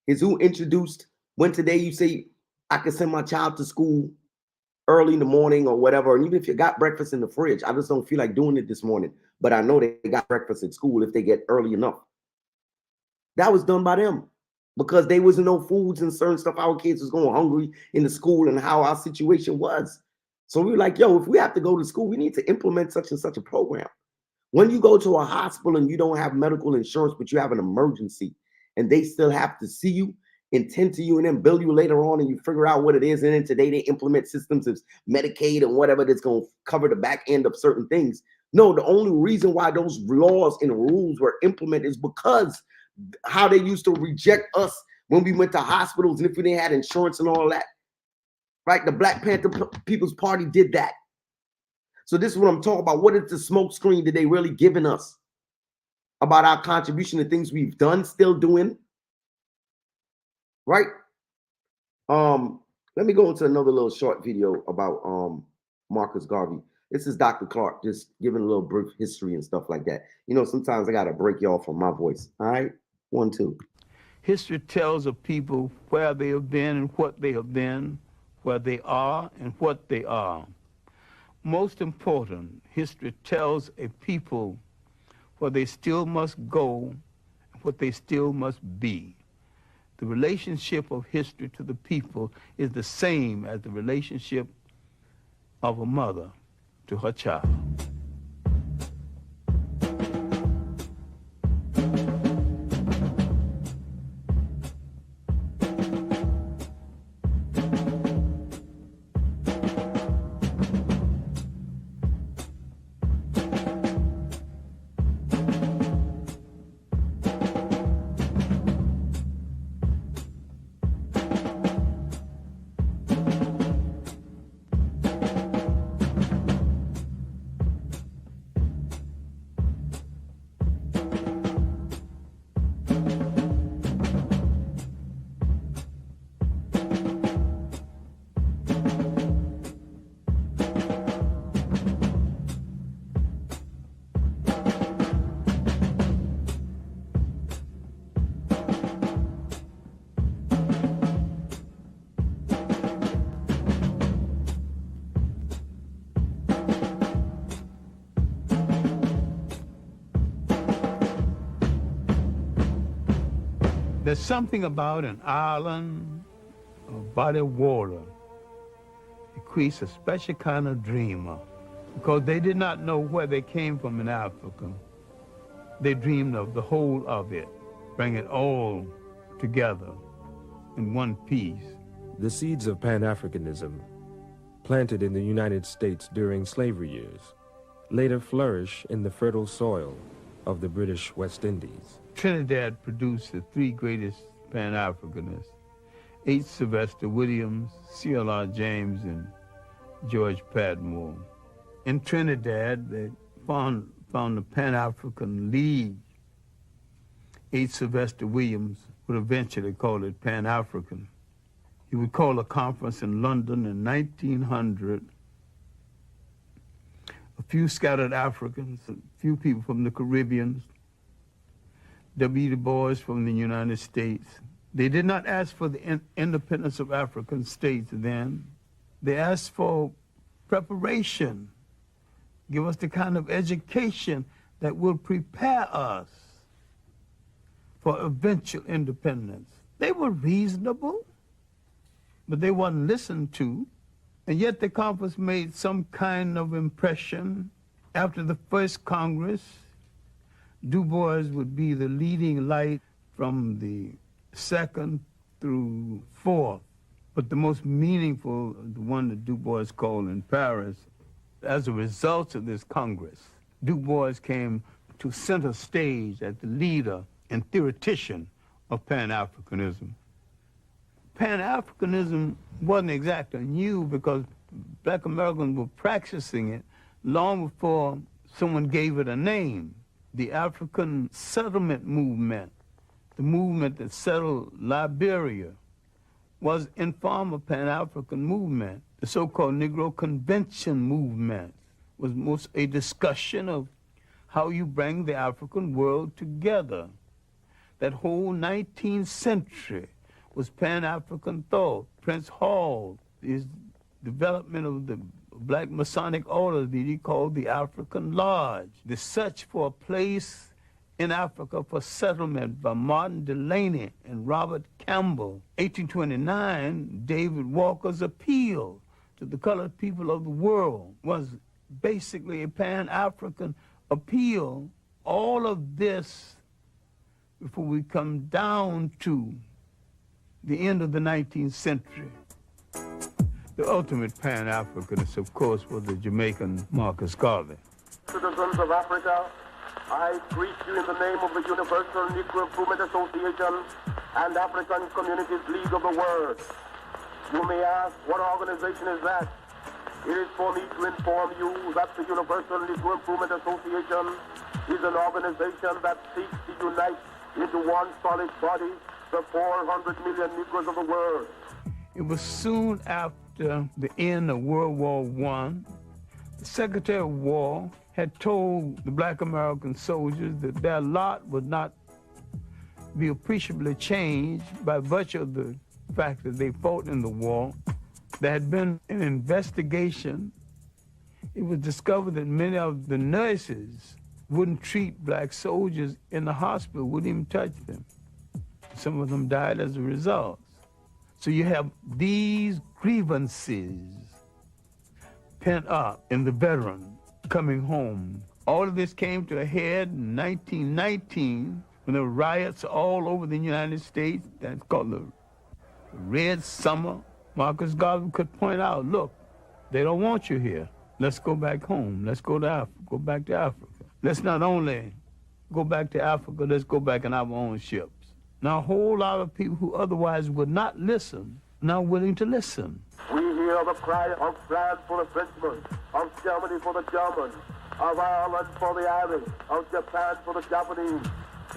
is who introduced, when today you say, I can send my child to school early in the morning or whatever, and even if you got breakfast in the fridge, I just don't feel like doing it this morning, but I know they got breakfast at school if they get early enough. That was done by them, because there wasn't no foods and certain stuff. Our kids was going hungry in the school and how our situation was. So we were like, yo, if we have to go to school, we need to implement such and such a program. When you go to a hospital and you don't have medical insurance, but you have an emergency and they still have to see you and tend to you and then bill you later on, and you figure out what it is. And then today they implement systems of Medicaid and whatever that's going to cover the back end of certain things. No, the only reason why those laws and rules were implemented is because how they used to reject us when we went to hospitals and if we didn't have insurance and all that. Right? The Black Panther People's Party did that. So this is what I'm talking about. What is the smoke screen that they really giving us about our contribution to things we've done, still doing? Right? Let me go into another little short video about Marcus Garvey. This is Dr. Clark, just giving a little brief history and stuff like that. You know, sometimes I gotta break y'all from my voice. All right, 1, 2. History tells of people where they have been and what they have been, where they are and what they are. Most important, history tells a people where they still must go and what they still must be. The relationship of history to the people is the same as the relationship of a mother to her child. There's something about an island, a body of water. It creates a special kind of dreamer because they did not know where they came from in Africa. They dreamed of the whole of it, bring it all together in one piece. The seeds of Pan-Africanism, planted in the United States during slavery years, later flourish in the fertile soil of the British West Indies. Trinidad produced the three greatest Pan-Africanists, H. Sylvester Williams, C.L.R. James, and George Padmore. In Trinidad, they found the Pan-African League. H. Sylvester Williams would eventually call it Pan-African. He would call a conference in London in 1900. A few scattered Africans, a few people from the Caribbean, W. Du Bois from the United States. They did not ask for the independence of African states then. They asked for preparation. Give us the kind of education that will prepare us for eventual independence. They were reasonable, but they weren't listened to. And yet the conference made some kind of impression. After the first Congress, Du Bois would be the leading light from the second through fourth. But the most meaningful, the one that Du Bois called in Paris, as a result of this Congress, Du Bois came to center stage as the leader and theoretician of Pan-Africanism. Pan-Africanism wasn't exactly new because black Americans were practicing it long before someone gave it a name. The African settlement movement, the movement that settled Liberia, was informal Pan-African movement. The so-called Negro Convention movement was most a discussion of how you bring the African world together. That whole 19th century was Pan-African thought. Prince Hall, his development of the Black Masonic order that he called the African Lodge, the search for a place in Africa for settlement by Martin Delany and Robert Campbell. 1829, David Walker's appeal to the colored people of the world was basically a Pan-African appeal. All of this, before we come down to the end of the 19th century. The ultimate Pan-Africanist, of course, was the Jamaican Marcus Garvey. Citizens of Africa, I greet you in the name of the Universal Negro Improvement Association and African Communities League of the World. You may ask, what organization is that? It is for me to inform you that the Universal Negro Improvement Association is an organization that seeks to unite into one solid body the 400 million Negroes of the world. It was soon after the end of World War I. The Secretary of War had told the black American soldiers that their lot would not be appreciably changed by virtue of the fact that they fought in the war. There had been an investigation. It was discovered that many of the nurses wouldn't treat black soldiers in the hospital, wouldn't even touch them. Some of them died as a result. So you have these grievances pent up in the veteran coming home. All of this came to a head in 1919 when there were riots all over the United States. That's called the Red Summer. Marcus Garvey could point out, look, they don't want you here. Let's go back home. Let's go to Africa. Go back to Africa. Let's not only go back to Africa, let's go back in our own ships. Now, a whole lot of people who otherwise would not listen, now willing to listen. We hear the cry of France for the Frenchmen, of Germany for the Germans, of Ireland for the Irish, of Japan for the Japanese.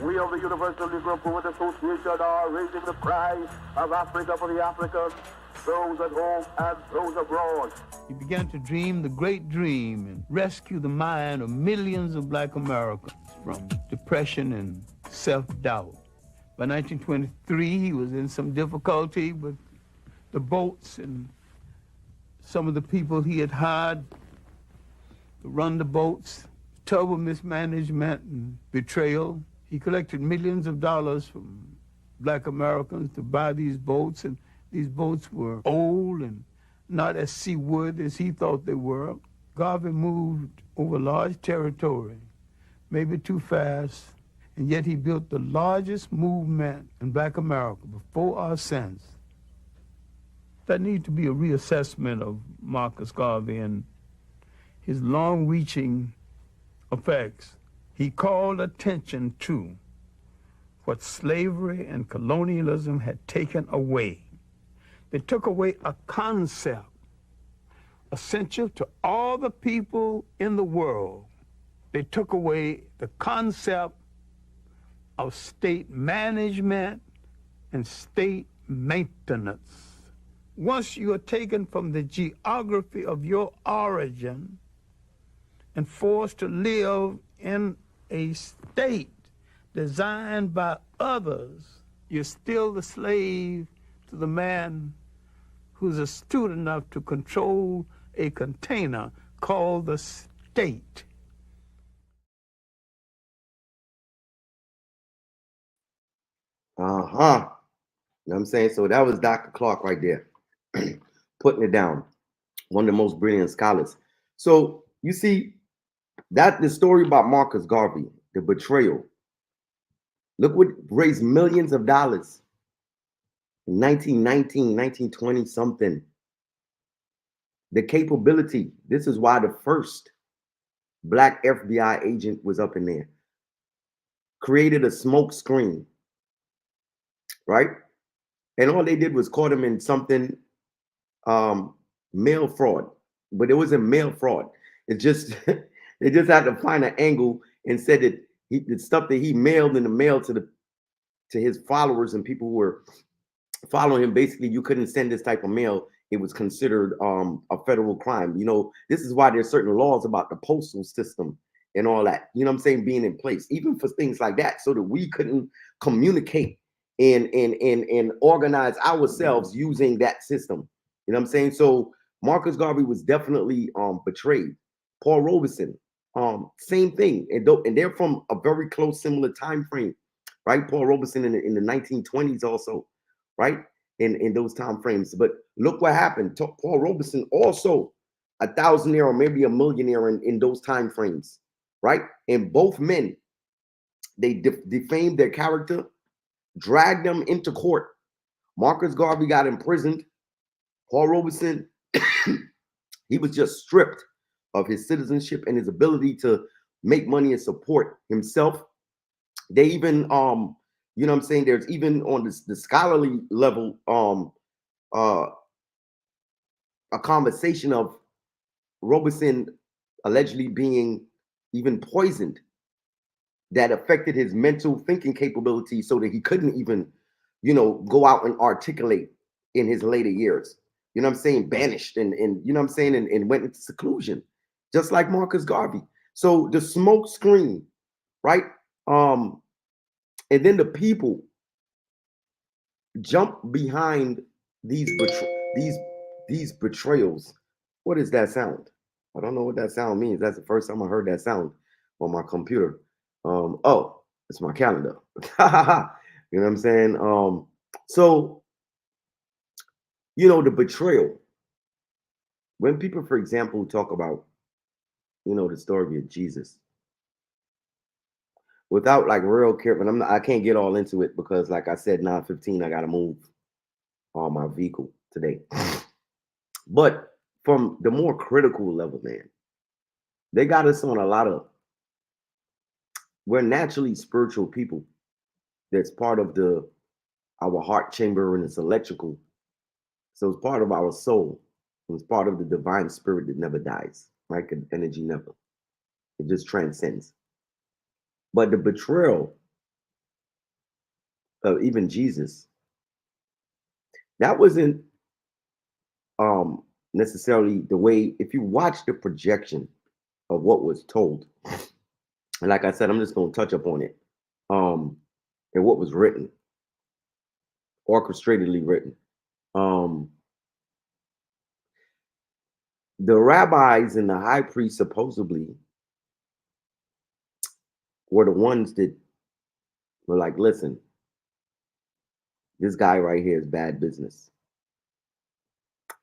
We of the Universal Negro Improvement Association are raising the cry of Africa for the Africans, those at home and those abroad. He began to dream the great dream and rescue the mind of millions of black Americans from depression and self-doubt. By 1923, he was in some difficulty with the boats and some of the people he had hired to run the boats. Terrible mismanagement and betrayal. He collected millions of dollars from black Americans to buy these boats, and these boats were old and not as seaworthy as he thought they were. Garvey moved over large territory, maybe too fast, and yet he built the largest movement in black America before or since. There needs to be a reassessment of Marcus Garvey and his long-reaching effects. He called attention to what slavery and colonialism had taken away. They took away a concept essential to all the people in the world. They took away the concept of state management and state maintenance. Once you are taken from the geography of your origin and forced to live in a state designed by others, you're still the slave to the man who's astute enough to control a container called the state. You know what I'm saying? So that was Dr. Clark right there, putting it down. One of the most brilliant scholars. So you see, that the story about Marcus Garvey, the betrayal. Look what raised millions of dollars in 1919, 1920 something. The capability. This is why the first black FBI agent was up in there. Created a smoke screen, right? And all they did was caught him in something, mail fraud. But it wasn't mail fraud. It just they just had to find an angle and said that the stuff that he mailed in the mail to his followers and people who were following him, basically you couldn't send this type of mail. It was considered a federal crime. You know, this is why there's certain laws about the postal system and all that, you know what I'm saying, being in place, even for things like that, so that we couldn't communicate and organize ourselves using that system. You know what I'm saying? So Marcus Garvey was definitely betrayed. Paul Robeson, same thing. And they're from a very close, similar time frame, right? Paul Robeson in the 1920s also, right? In those time frames. But look what happened. Paul Robeson also a thousandaire or maybe a millionaire in those time frames, right? And both men, they defamed their character, dragged them into court. Marcus Garvey got imprisoned. Paul Robeson, he was just stripped of his citizenship and his ability to make money and support himself. They even, you know what I'm saying, there's even on the scholarly level, a conversation of Robeson allegedly being even poisoned that affected his mental thinking capability so that he couldn't even, you know, go out and articulate in his later years. You know what I'm saying? Banished and you know what I'm saying? And went into seclusion, just like Marcus Garvey. So the smoke screen, right? And then the people jump behind these betrayals. What is that sound? I don't know what that sound means. That's the first time I heard that sound on my computer. Oh, it's my calendar. You know what I'm saying? So, you know, the betrayal. When people, for example, talk about, you know, the story of Jesus, without like real care, but I can't get all into it because, like I said, 9:15, I gotta move on my vehicle today. But from the more critical level, man, they got us on a lot of. We're naturally spiritual people. That's part of our heart chamber, and it's electrical. So it's part of our soul. It's part of the divine spirit that never dies, right? Energy never. It just transcends. But the betrayal of even Jesus, that wasn't necessarily the way. If you watch the projection of what was told, and like I said, I'm just going to touch up on it, and what was written, orchestratedly written. The rabbis and the high priests supposedly were the ones that were like, listen, This guy right here is bad business.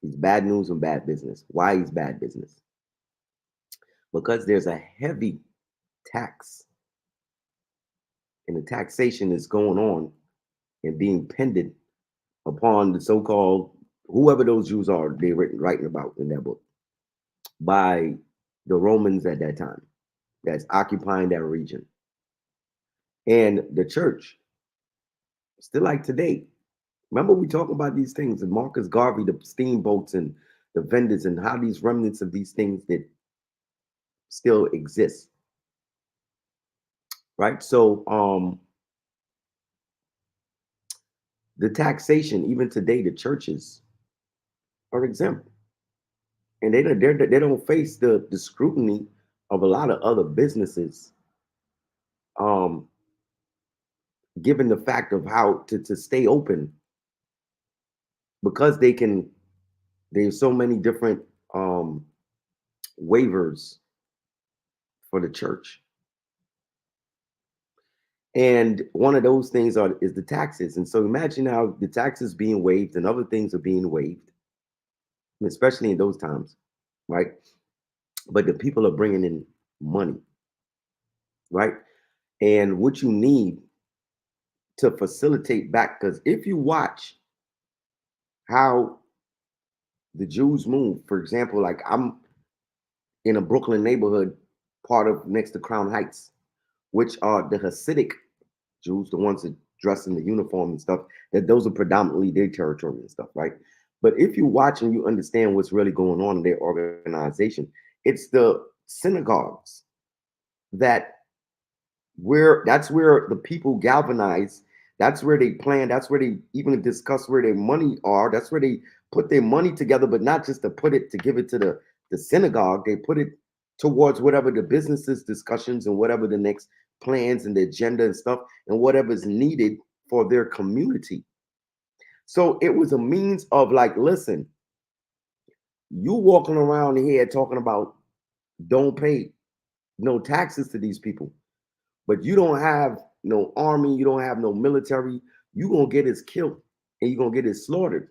He's bad news and bad business. Why he's bad business? Because there's a heavy tax, and the taxation is going on and being pended upon the so-called whoever those Jews are they're writing about in that book by the Romans at that time that's occupying that region. And the church, still like today, remember we talk about these things and Marcus Garvey, the steamboats and the vendors and how these remnants of these things that still exist. Right? So the taxation, even today, the churches are exempt. And they don't face the scrutiny of a lot of other businesses, given the fact of how to stay open, because there's so many different waivers for the church. And one of those things is the taxes. And so imagine how the taxes being waived and other things are being waived, especially in those times, right? But the people are bringing in money, right? And what you need to facilitate back, because if you watch how the Jews move, for example, like I'm in a Brooklyn neighborhood, part of next to Crown Heights, which are the Hasidic Jews, the ones that dress in the uniform and stuff, that those are predominantly their territory and stuff, right? But if you watch and you understand what's really going on in their organization, it's the synagogues that's where the people galvanize. That's where they plan. That's where they even discuss where their money are. That's where they put their money together, but not just to put it to give it to the synagogue. They put it towards whatever the businesses discussions and whatever the next plans and the agenda and stuff and whatever's needed for their community. So it was a means of like, listen, you walking around here talking about don't pay no taxes to these people, but you don't have no army, you don't have no military, you're going to get us killed and you're going to get us slaughtered.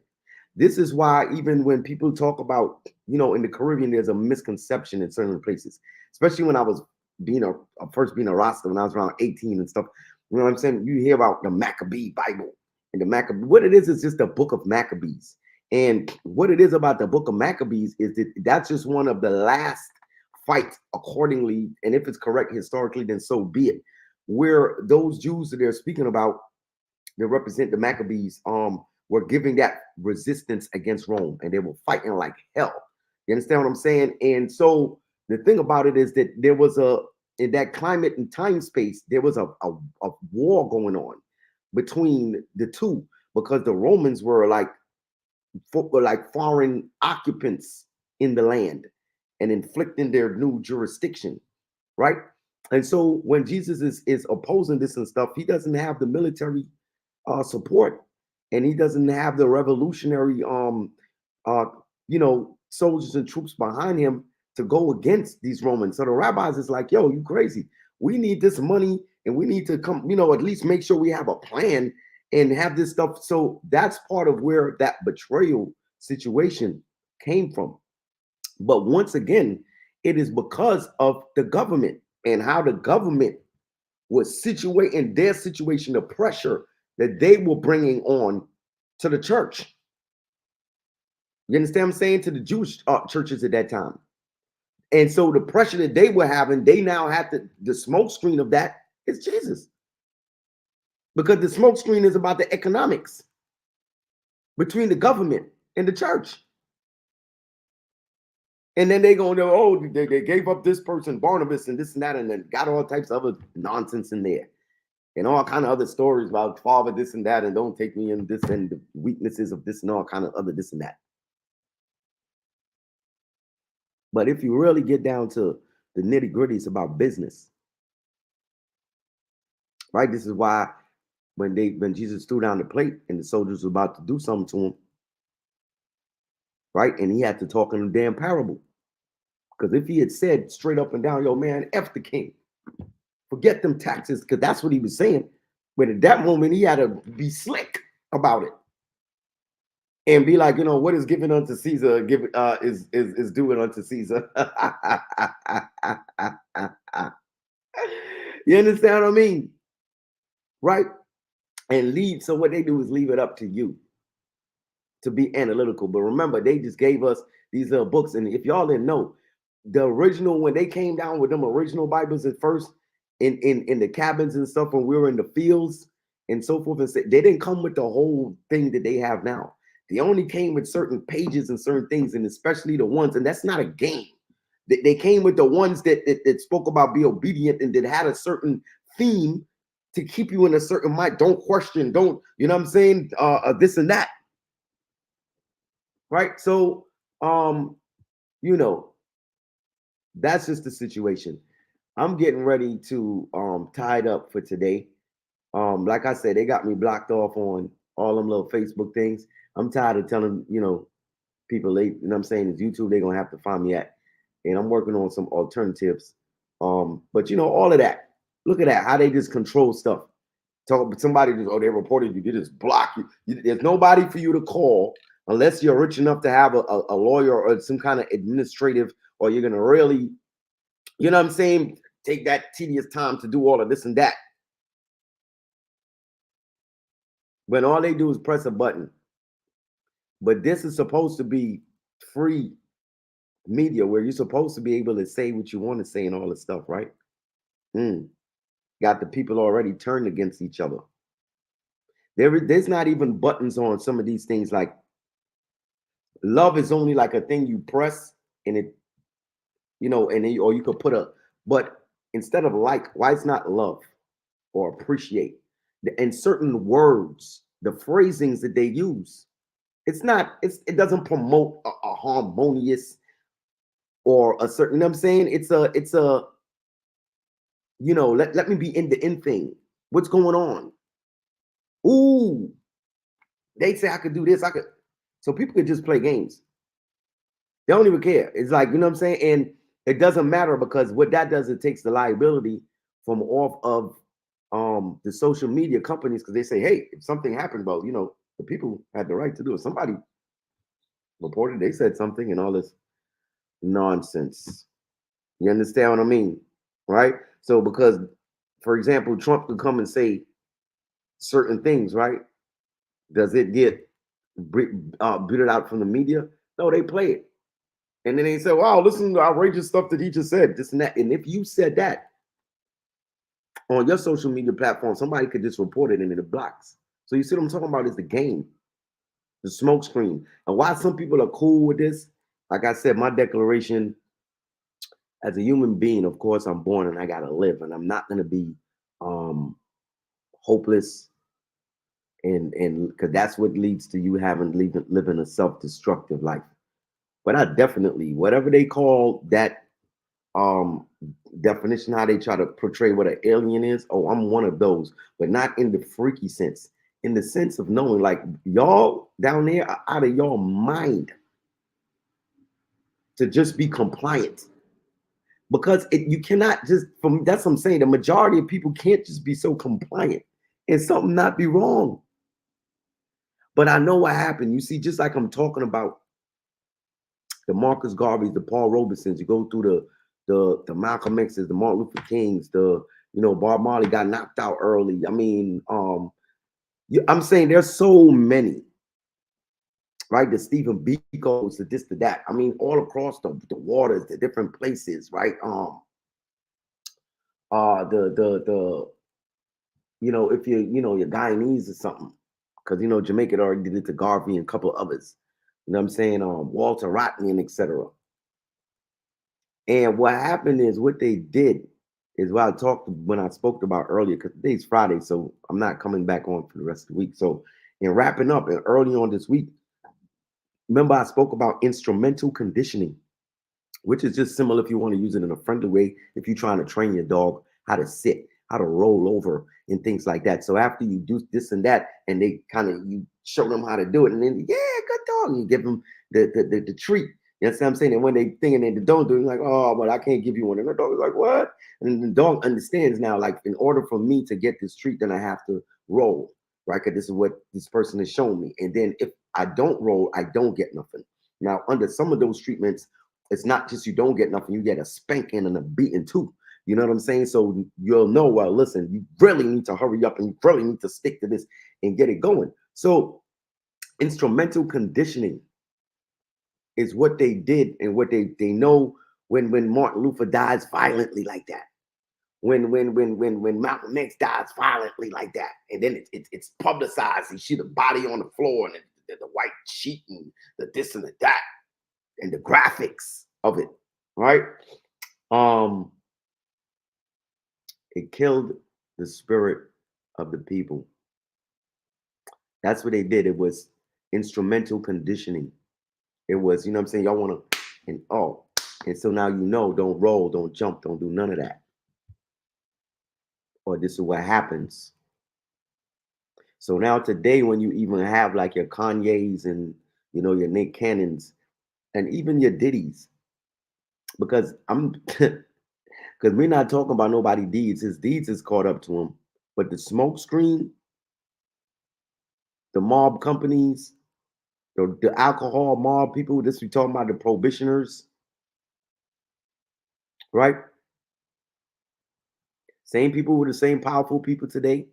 This is why even when people talk about, in the Caribbean, there's a misconception in certain places, especially when I was first being a Rasta when I was around 18 and stuff. You know what I'm saying? You hear about the Maccabee Bible and the Maccabee. What it is just the book of Maccabees. And what it is about the book of Maccabees is that that's just one of the last fights accordingly. And if it's correct historically, then so be it. Where those Jews that they're speaking about that represent the Maccabees were giving that resistance against Rome, and they were fighting like hell. You understand what I'm saying? And so the thing about it is that there was in that climate and time space, there was a war going on between the two, because the Romans were like foreign occupants in the land and inflicting their new jurisdiction, right? And so when Jesus is opposing this and stuff, he doesn't have the military support, and he doesn't have the revolutionary soldiers and troops behind him to go against these Romans. So the rabbis is like, yo, you crazy. We need this money and we need to come, at least make sure we have a plan and have this stuff. So that's part of where that betrayal situation came from. But once again, it is because of the government and how the government was situating their situation, the pressure that they were bringing on to the church. You understand what I'm saying? To the Jewish churches at that time. And so the pressure that they were having, they now had the smoke screen of that is Jesus. Because the smoke screen is about the economics between the government and the church. And then they they gave up this person, Barnabas, and this and that, and then got all types of other nonsense in there. And all kind of other stories about father, this and that, and don't take me in this, and the weaknesses of this and all kind of other this and that. But if you really get down to the nitty gritty, it's about business, right? This is why when Jesus threw down the plate and the soldiers were about to do something to him, right? And he had to talk in a damn parable. Because if he had said straight up and down, yo, man, F the king, forget them taxes, because that's what he was saying. But at that moment, he had to be slick about it and be like, what is given unto Caesar is doing unto Caesar. You understand what I mean? Right? And leave. So what they do is leave it up to you to be analytical. But remember, they just gave us these books. And if y'all didn't know, the original, when they came down with them original Bibles at first in the cabins and stuff, when we were in the fields and so forth, and they didn't come with the whole thing that they have now. They only came with certain pages and certain things, and especially the ones, and that's not a game. They came with the ones that spoke about be obedient and that had a certain theme to keep you in a certain mind. Don't question, don't, you know what I'm saying? This and that. Right? So, that's just the situation. I'm getting ready to tie it up for today. Like I said, they got me blocked off on all them little Facebook things. I'm tired of telling, people I'm saying, is YouTube, they're gonna have to find me at. And I'm working on some alternatives. But all of that. Look at that, how they just control stuff. Somebody just, they reported you, they just block you. There's nobody for you to call unless you're rich enough to have a lawyer or some kind of administrative, or you're gonna really, you know what I'm saying, take that tedious time to do all of this and that. When all they do is press a button. But this is supposed to be free media where you're supposed to be able to say what you want to say and all this stuff, right? Got the people already turned against each other. There's not even buttons on some of these things. Like love is only like a thing you press and it, and then or you could put but instead of like, why it's not love or appreciate? And certain words, the phrasings that they use, it doesn't promote a harmonious or a certain, I'm saying? It's a let me be in the end thing. What's going on? Ooh, they say I could do this. So people could just play games. They don't even care. It's like, you know what I'm saying? And it doesn't matter because what that does, it takes the liability from off of the social media companies, because they say, hey, if something happened, well, the people had the right to do it. Somebody reported, they said something and all this nonsense. You understand what I mean? Right? So because, for example, Trump could come and say certain things, right? Does it get booted out from the media? No, they play it. And then they say, wow, listen to outrageous stuff that he just said, this and that. And if you said that on your social media platform, somebody could just report it and it blocks. So you see what I'm talking about is the game, the smoke screen. And why some people are cool with this, like I said, my declaration as a human being, of course, I'm born and I got to live. And I'm not going to be hopeless. And because that's what leads to you living a self-destructive life. But I definitely, whatever they call that definition, how they try to portray what an alien is, I'm one of those, but not in the freaky sense, in the sense of knowing, like, y'all down there are out of your mind to just be compliant. Because you cannot just, that's what I'm saying, the majority of people can't just be so compliant and something not be wrong. But I know what happened. You see, just like I'm talking about the Marcus Garveys, the Paul Robesons, you go through the Malcolm X's, the Martin Luther Kings, Bob Marley got knocked out early. I mean, I'm saying there's so many, right? The Stephen Biko's, the this, the that. I mean, all across the waters, the different places, right? If you're Guyanese or something, because Jamaica already did it to Garvey and a couple of others. You know what I'm saying? Walter Rodney and etc. And what happened is what they did is when I spoke about earlier, because today's Friday, so I'm not coming back on for the rest of the week. So in wrapping up and early on this week, remember I spoke about instrumental conditioning, which is just similar if you want to use it in a friendly way, if you're trying to train your dog how to sit, how to roll over and things like that. So after you do this and that, and they you show them how to do it, and then, yeah, good dog, and you give them the treat. You know what I'm saying? And when they thinking they don't do it, like, oh, but I can't give you one. And the dog is like, what? And the dog understands now, like, in order for me to get this treat, then I have to roll. right? Because this is what this person has shown me. And then if I don't roll, I don't get nothing. Now, under some of those treatments, it's not just you don't get nothing, you get a spanking and a beating too. You know what I'm saying? So you'll know, well, listen, you really need to hurry up and you really need to stick to this and get it going. So instrumental conditioning is what they did, and what they know when Martin Luther dies violently like that. When Malcolm X dies violently like that, and then it's publicized. You see the body on the floor and the white sheet and the this and the that and the graphics of it, right? It killed the spirit of the people. That's what they did. It was instrumental conditioning. It was, you know what I'm saying? Y'all want to, and so now you know, don't roll, don't jump, don't do none of that. Or this is what happens. So now today, when you even have like your Kanye's and, you know, your Nick Cannons and even your Diddy's, because because we're not talking about nobody deeds. His deeds is caught up to him. But the smoke screen, the mob companies, the alcohol mob people, this we talking about the prohibitioners, right? Same people with the same powerful people today.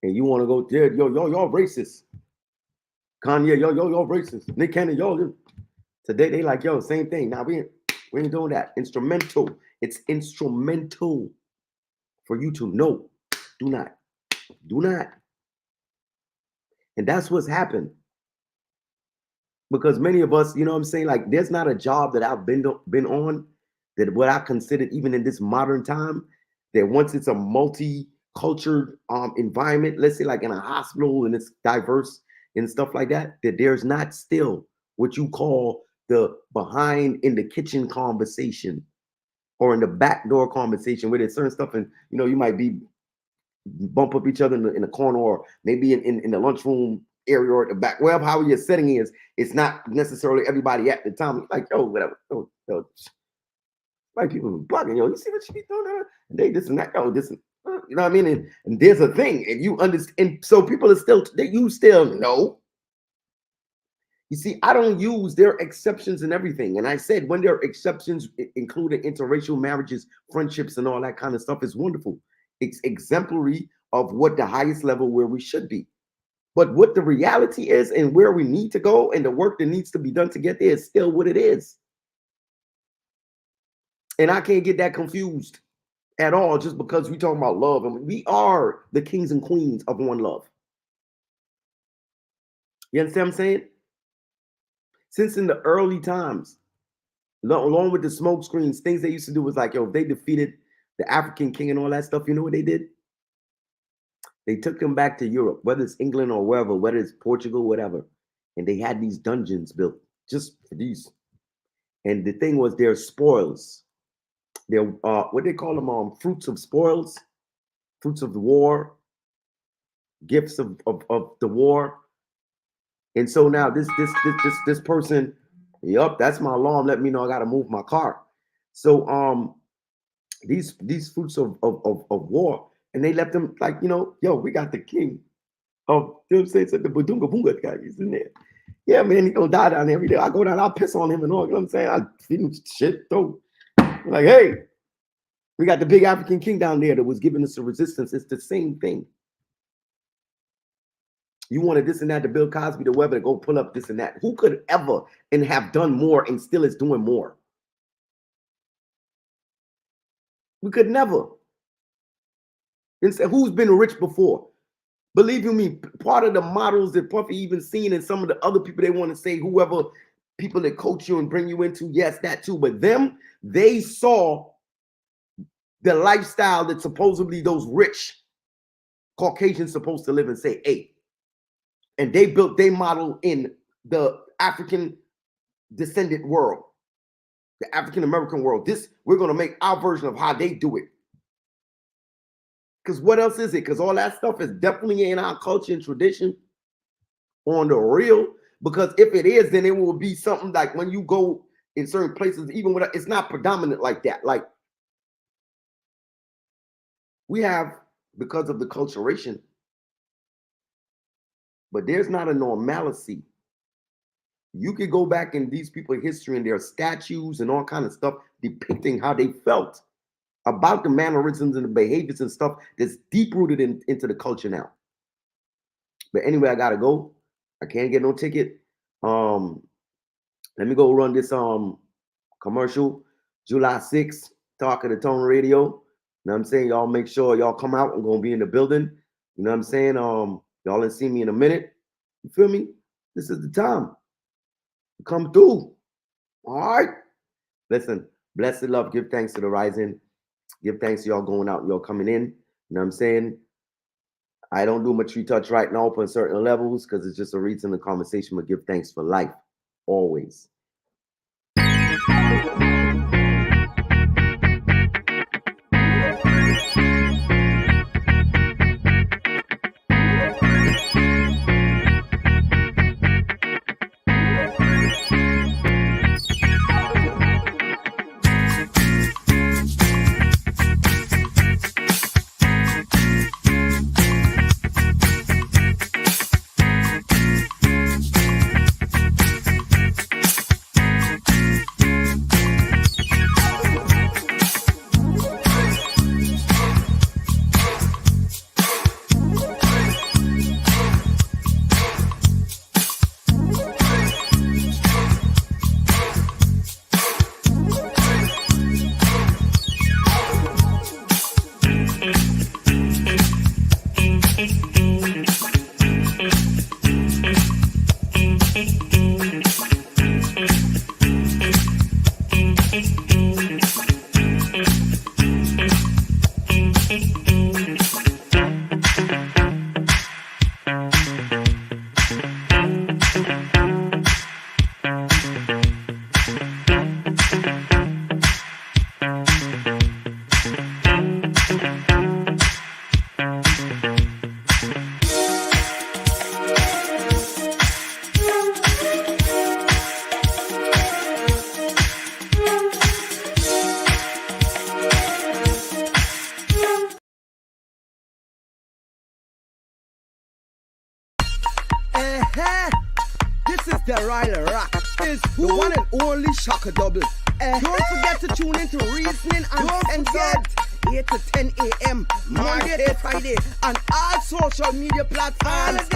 And you want to go there, y'all racist. Kanye, y'all racist. Nick Cannon, y'all. Today they like, yo, same thing. Now we ain't doing that. Instrumental. It's instrumental for you to know. Do not. And that's what's happened. Because many of us, you know what I'm saying? Like, there's not a job that I've been on that what I considered, even in this modern time, that once it's a multi-cultured environment, let's say like in a hospital and it's diverse and stuff like that, that there's not still what you call the behind in the kitchen conversation or in the back door conversation where there's certain stuff and, you know, you might be bump up each other in the corner or maybe in the lunchroom area or at the back, wherever how your setting is, it's not necessarily everybody at the time. It's like, yo, whatever. Yo, white people bugging, yo, you see what she be doing? They this and that, yo, this and you know what I mean? And there's a thing, and you understand, and so people are still you still know. You see, I don't use their exceptions and everything. And I said when there are exceptions, including interracial marriages, friendships, and all that kind of stuff, is wonderful. It's exemplary of what the highest level where we should be. But what the reality is and where we need to go and the work that needs to be done to get there is still what it is. And I can't get that confused at all just because we talking about love. And we are the kings and queens of one love. You understand what I'm saying? Since in the early times, along with the smoke screens, things they used to do was like, yo, if they defeated the African king and all that stuff, you know what they did? They took them back to Europe, whether it's England or wherever, whether it's Portugal, whatever. And they had these dungeons built just for these. And the thing was, they're spoils. They're what they call them, fruits of spoils, fruits of the war, gifts of the war. And so now this person, yup, that's my alarm. Let me know I gotta move my car. So these fruits of war, and they left them like, you know, yo, we got the king of, you know what I'm saying? So the Badunga Bunga guy is in there. Yeah, man, he gonna die down there every day. I go down, I'll piss on him and all, you know what I'm saying? I feed him shit, though. Like, hey, we got the big African king down there that was giving us a resistance. It's the same thing. You wanted this and that to Bill Cosby, to Weber, to go pull up this and that. Who could ever and have done more and still is doing more? We could never. And say, who's been rich before? Believe you me, part of the models that Puffy even seen and some of the other people they want to say, whoever people that coach you and bring you into, yes, that too. But them, they saw the lifestyle that supposedly those rich Caucasians supposed to live and say, hey, and they built their model in the African descendant world, the African American world. This, we're going to make our version of how they do it. Because what else is it? Because all that stuff is definitely in our culture and tradition on the real. Because if it is, then it will be something like when you go in certain places, even when it's not predominant like that. Like we have because of the culturation. But there's not a normalcy. You could go back in these people's history and their statues and all kind of stuff depicting how they felt about the mannerisms and the behaviors and stuff that's deep-rooted into the culture now. But anyway, I gotta go. I can't get no ticket. Let me go run this commercial. July 6th, Talk of the Tone Radio. You know what I'm saying? Y'all make sure y'all come out. I'm gonna be in the building. You know what I'm saying? Y'all done see me in a minute. You feel me? This is the time. Come through. All right. Listen, blessed love. Give thanks to the rising. Give thanks to y'all going out and y'all coming in. You know what I'm saying? I don't do my tree touch right now up on certain levels because it's just a reason of conversation, but give thanks for life. Always. Shocker double. Don't forget to tune into Reasoning Uncensored 8 to 10 a.m. Monday to Friday on all social media platforms.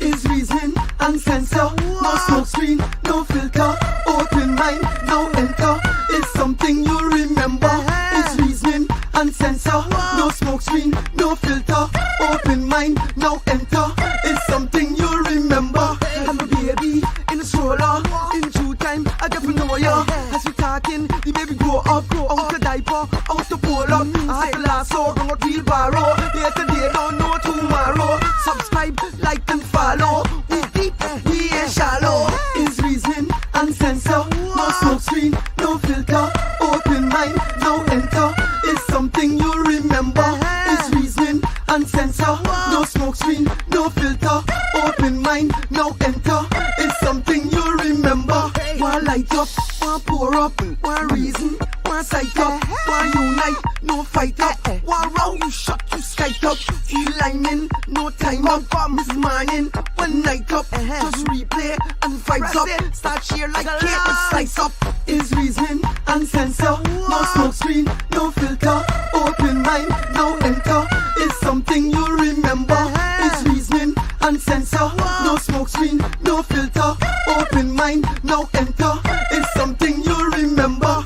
Is Reasoning Uncensored. No smoke screen, no filter. Open mind, no enter. It's something you remember. Is Reasoning Uncensored. No smoke screen, no filter. Open mind, no enter. It's something you remember. I'm a baby in a stroller. In due time, I get to know ya. As we talking, the baby grow up, out the diaper, out the polo. I had the lasso, bring out wheelbarrow. Here today, don't know tomorrow. Subscribe, like and follow. We deep, we ain't shallow. Is Reasoning Uncensored. No smoke screen, no filter. Open mind, no enter. It's something you remember. Is Reasoning Uncensored. No smoke screen, no filter. Open mind, no enter. It's something you remember. One light up, one pour up, one reason, one sight up, one unite, no fight up, one round you shut, you skite up, you lining, no time up, Miss Morning, one night up, just replay and vibes up, start cheer like cake with slice up. Is Reasoning Uncensored. No smoke screen, no filter, open mind, no enter. It's something you remember. Is Reasoning Uncensored. No smoke screen, no filter, open mind, no enter. It's something you remember.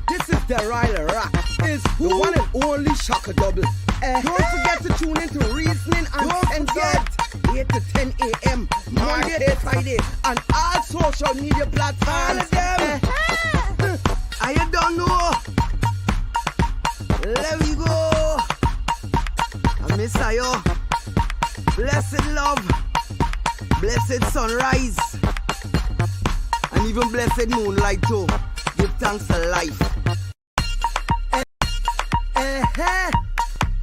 This is the Ryler Rock. Is the one and only Shocker Double. Don't forget to tune into Reasoning Uncensored 8 to 10 a.m. Monday to Friday on all social media platforms. I don't know. Let me go. I miss you. Blessed love, blessed sunrise, and even blessed moonlight too. Give thanks to life.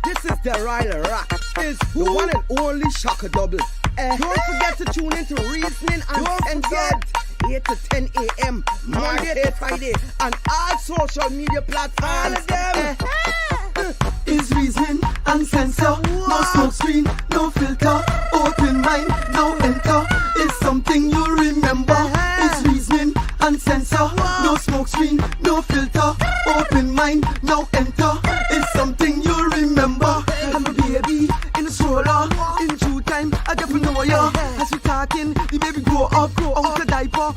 This is the Ryler Rock. Is the one and only Shocker Double. Don't forget to tune into Reasoning Uncensored 8 to 10 a.m. Monday to Friday. On all social media platforms. All of them. Is reasoning and censor. No smoke screen, no filter. Open mind, no enter. It's something you remember. Is reasoning and censor. No smoke screen, no filter. Open mind, no enter. It's something you remember. I'm a baby in the stroller. In due time, I get to know ya. As we talking, the baby grow up, out the diaper.